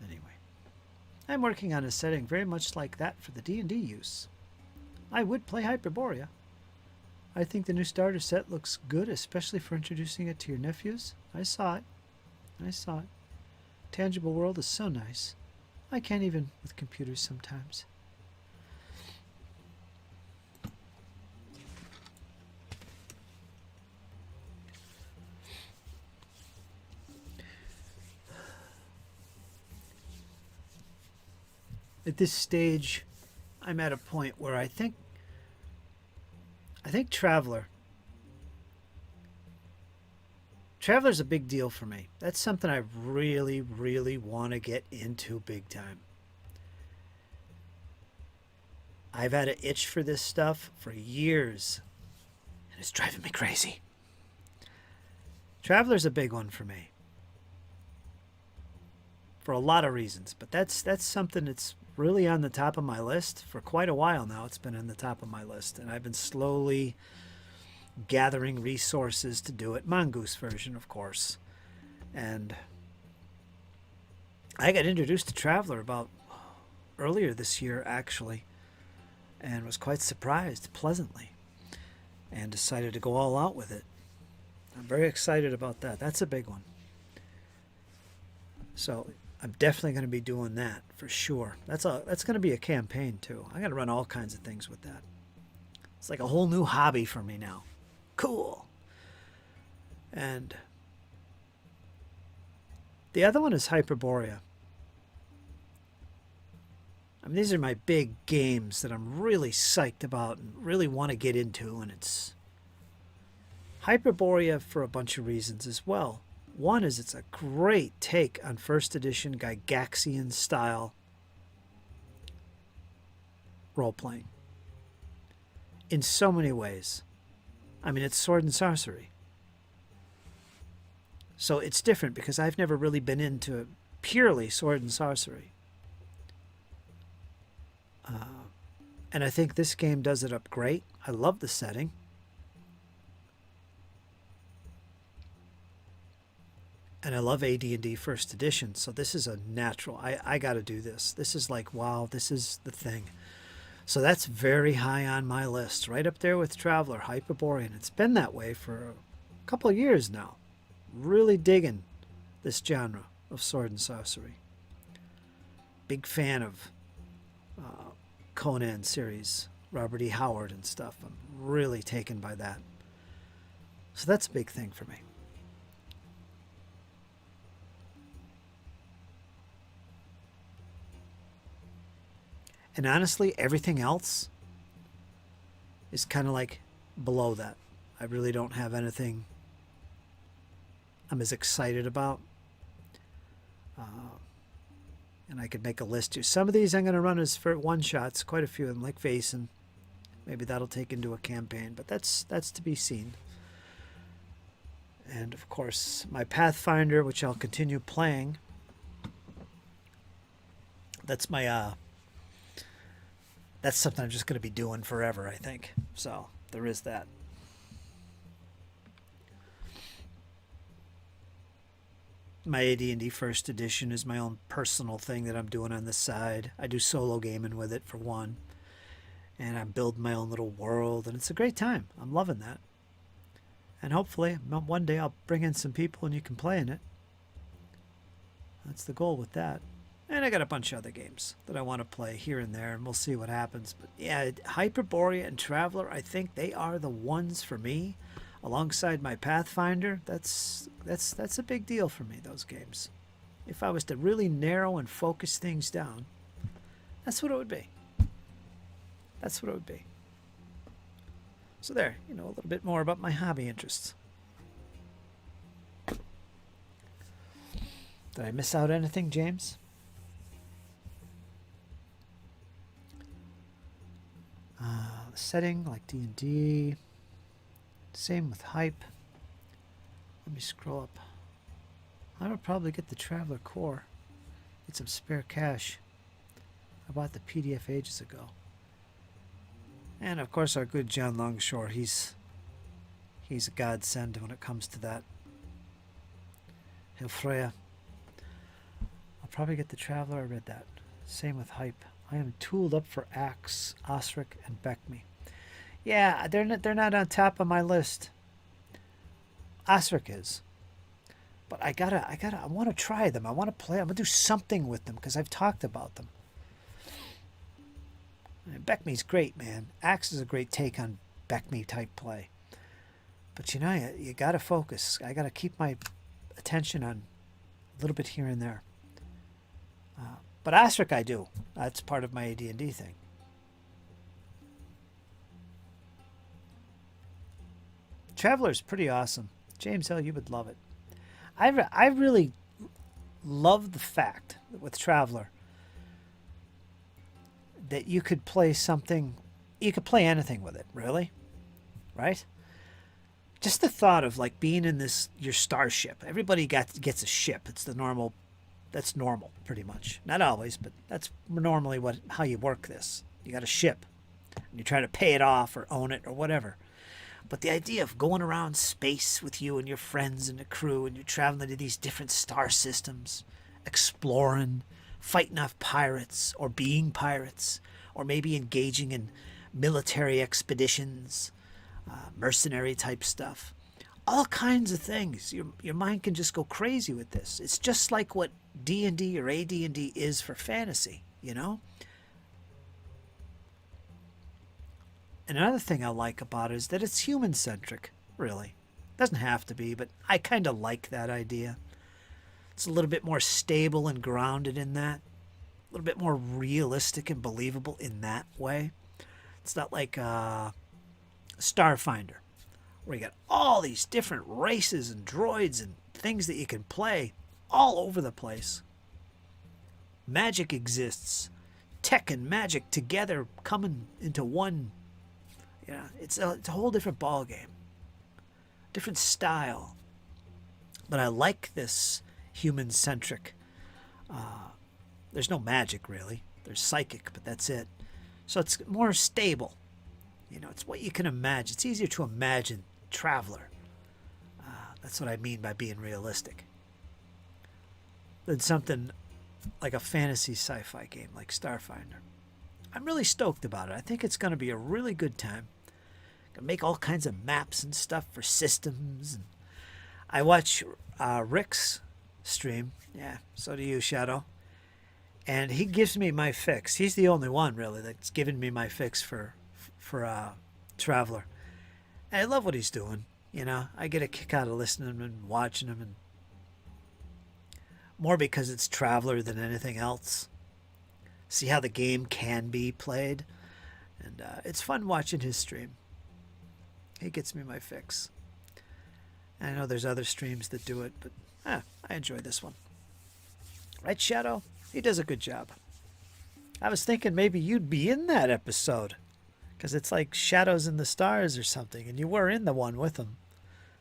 Anyway. I'm working on a setting very much like that for the D&D use. I would play Hyperborea. I think the new starter set looks good, especially for introducing it to your nephews. I saw it. Tangible world is so nice. I can't even with computers sometimes. At this stage, I'm at a point where I think Traveler's a big deal for me. That's something I really, really want to get into big time. I've had an itch for this stuff for years, and it's driving me crazy. Traveler's a big one for me. For a lot of reasons, but that's something that's really on the top of my list. For quite a while now, it's been on the top of my list, and I've been slowly gathering resources to do it. Mongoose version, of course. And I got introduced to Traveler about earlier this year, actually, and was quite surprised pleasantly, and decided to go all out with it. I'm very excited about that. That's a big one. So I'm definitely going to be doing that for sure. That's going to be a campaign too. I got to run all kinds of things with that. It's like a whole new hobby for me now. Cool. And the other one is Hyperborea. I mean, these are my big games that I'm really psyched about and really want to get into, and it's Hyperborea for a bunch of reasons as well. One is it's a great take on first edition Gygaxian style role-playing in so many ways. I mean, it's sword and sorcery. So it's different because I've never really been into purely sword and sorcery. And I think this game does it up great. I love the setting. And I love AD&D First Edition, so this is a natural. I got to do this. This is like, wow, this is the thing. So that's very high on my list, right up there with Traveler, Hyperborean. It's been that way for a couple of years now. Really digging this genre of sword and sorcery. Big fan of Conan series, Robert E. Howard and stuff. I'm really taken by that. So that's a big thing for me. And honestly, everything else is kind of like below that. I really don't have anything I'm as excited about. And I could make a list here. Some of these I'm going to run as for one-shots, quite a few of them, like Vaesen. Maybe that'll take into a campaign, but that's to be seen. And, of course, my Pathfinder, which I'll continue playing. That's my... that's something I'm just going to be doing forever, I think. So there is that. My AD&D First Edition is my own personal thing that I'm doing on the side. I do solo gaming with it, for one. And I'm building my own little world, and it's a great time. I'm loving that. And hopefully, one day I'll bring in some people and you can play in it. That's the goal with that. And I got a bunch of other games that I want to play here and there, and we'll see what happens. But yeah, Hyperborea and Traveler, I think they are the ones for me, alongside my Pathfinder. That's a big deal for me, those games. If I was to really narrow and focus things down, that's what it would be. That's what it would be. So there, a little bit more about my hobby interests. Did I miss out anything, James? Setting like D&D. Same with hype. Let me scroll up. I would probably get the Traveler Core. Get some spare cash. I bought the PDF ages ago. And of course our good John Longshore, he's a godsend when it comes to that. Hilfreya. I'll probably get the Traveler, I read that. Same with hype. I am tooled up for Axe, Osric, and Beckme. Yeah, they're not on top of my list. Osric is. But I want to try them. I want to play. I'm going to do something with them because I've talked about them. And Beckme's great, man. Axe is a great take on Beckme type play. But you got to focus. I got to keep my attention on a little bit here and there. But Osric I do. That's part of my AD&D thing. Traveler's pretty awesome. James L., you would love it. I really love the fact that with Traveler that you could play something, you could play anything with it, really, right? Just the thought of like being in your starship. Everybody gets a ship. It's that's normal, pretty much. Not always, but that's normally how you work this. You got a ship, and you try to pay it off or own it or whatever. But the idea of going around space with you and your friends and the crew, and you're traveling to these different star systems, exploring, fighting off pirates or being pirates, or maybe engaging in military expeditions, mercenary type stuff. All kinds of things. Your mind can just go crazy with this. It's just like what D&D or AD&D is for fantasy, And another thing I like about it is that it's human-centric, really. Doesn't have to be, but I kind of like that idea. It's a little bit more stable and grounded in that. A little bit more realistic and believable in that way. It's not like Starfinder, where you got all these different races and droids and things that you can play all over the place. Magic exists. Tech and magic together coming into one. It's a whole different ball game. Different style. But I like this human-centric. There's no magic, really. There's psychic, but that's it. So it's more stable. You know, it's what you can imagine. It's easier to imagine Traveler. That's what I mean by being realistic. Than something like a fantasy sci-fi game like Starfinder. I'm really stoked about it. I think it's going to be a really good time. Gonna make all kinds of maps and stuff for systems. And I watch Rick's stream. Yeah, so do you, Shadow. And he gives me my fix. He's the only one, really, that's given me my fix for Traveler. And I love what he's doing. You know, I get a kick out of listening and watching him, and more because it's Traveler than anything else. See how the game can be played, and it's fun watching his stream. He gets me my fix. And I know there's other streams that do it, but I enjoy this one. Right, Shadow? He does a good job. I was thinking maybe you'd be in that episode, because it's like Shadows in the Stars or something, and you were in the one with him.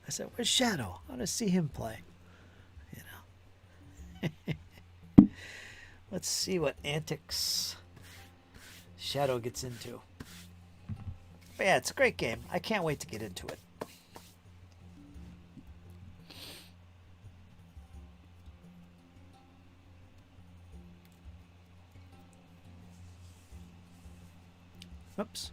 I said, where's Shadow? I want to see him play. You know. Let's see what antics Shadow gets into. But yeah, it's a great game. I can't wait to get into it. Oops.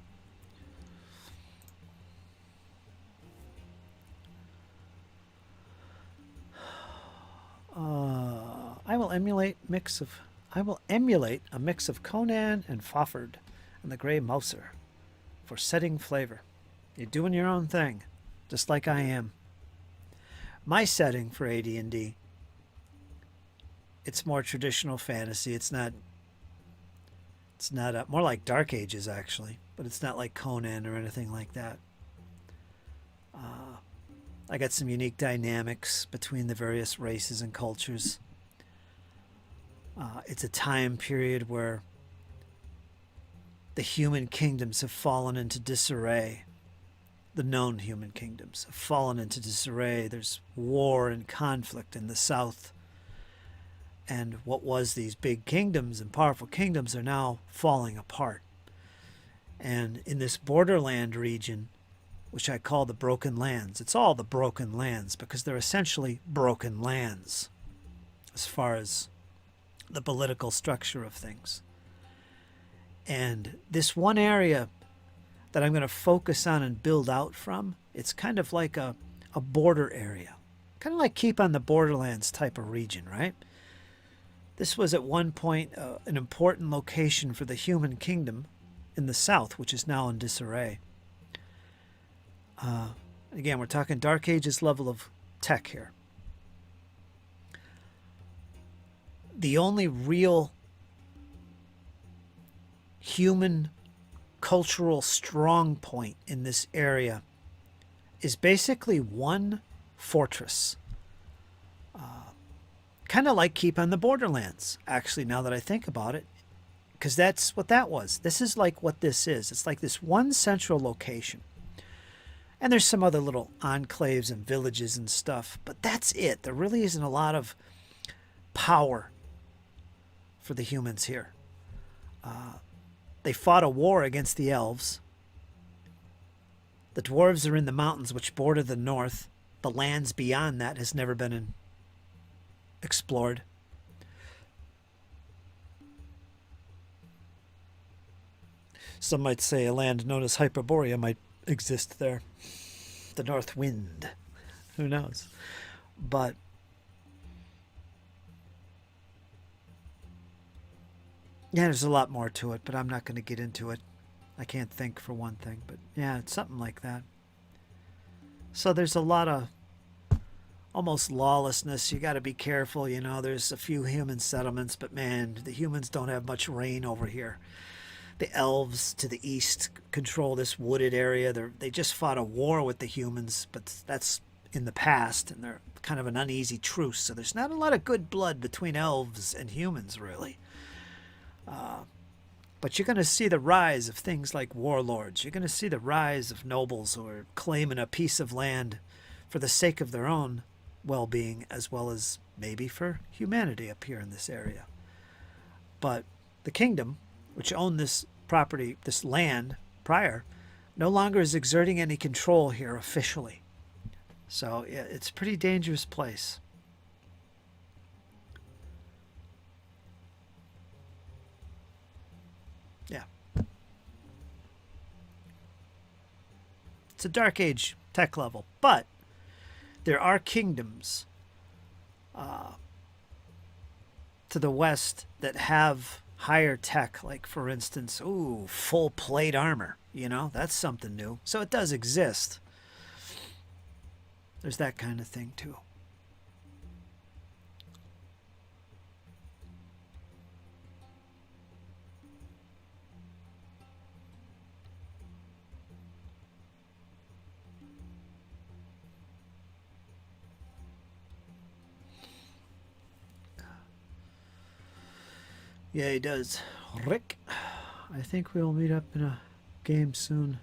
I will emulate a mix of Conan and Fafhrd and the Grey Mouser for setting flavor. You're doing your own thing, just like I am. My setting for AD&D, it's more traditional fantasy. It's not more like Dark Ages, actually, but it's not like Conan or anything like that. I got some unique dynamics between the various races and cultures. It's a time period where the human kingdoms have fallen into disarray. The known human kingdoms have fallen into disarray. There's war and conflict in the south. And what was these big kingdoms and powerful kingdoms are now falling apart. And in this borderland region, which I call the Broken Lands, it's all the Broken Lands because they're essentially broken lands as far as the political structure of things. And this one area that I'm going to focus on and build out from, it's kind of like a border area. Kind of like Keep on the Borderlands type of region, right? This was at one point an important location for the human kingdom in the south, which is now in disarray. Again, we're talking Dark Ages level of tech here. The only real human cultural strong point in this area is basically one fortress. Kind of like Keep on the Borderlands, actually, now that I think about it, because that's what that was. This is like what this is. It's like this one central location. And there's some other little enclaves and villages and stuff, but that's it. There really isn't a lot of power for the humans here. They fought a war against the elves. The dwarves are in the mountains which border the north. The lands beyond that has never been explored. Some might say a land known as Hyperborea might exist there. The North Wind. Who knows? But yeah, there's a lot more to it, but I'm not going to get into it. I can't think for one thing, but yeah, it's something like that. So there's a lot of almost lawlessness. You got to be careful, you know. There's a few human settlements, but man, the humans don't have much reign over here. The elves to the east control this wooded area. They just fought a war with the humans, but that's in the past, and they're kind of an uneasy truce. So there's not a lot of good blood between elves and humans, really. But you're going to see the rise of things like warlords. You're going to see the rise of nobles who are claiming a piece of land for the sake of their own well-being as well as maybe for humanity up here in this area. But the kingdom, which owned this property, this land prior, no longer is exerting any control here officially. So yeah, it's a pretty dangerous place. Yeah. It's a Dark Age tech level, but there are kingdoms to the west that have higher tech, like for instance, full plate armor. You know, that's something new. So it does exist. There's that kind of thing too. Yeah, he does. Rick, I think we'll meet up in a game soon.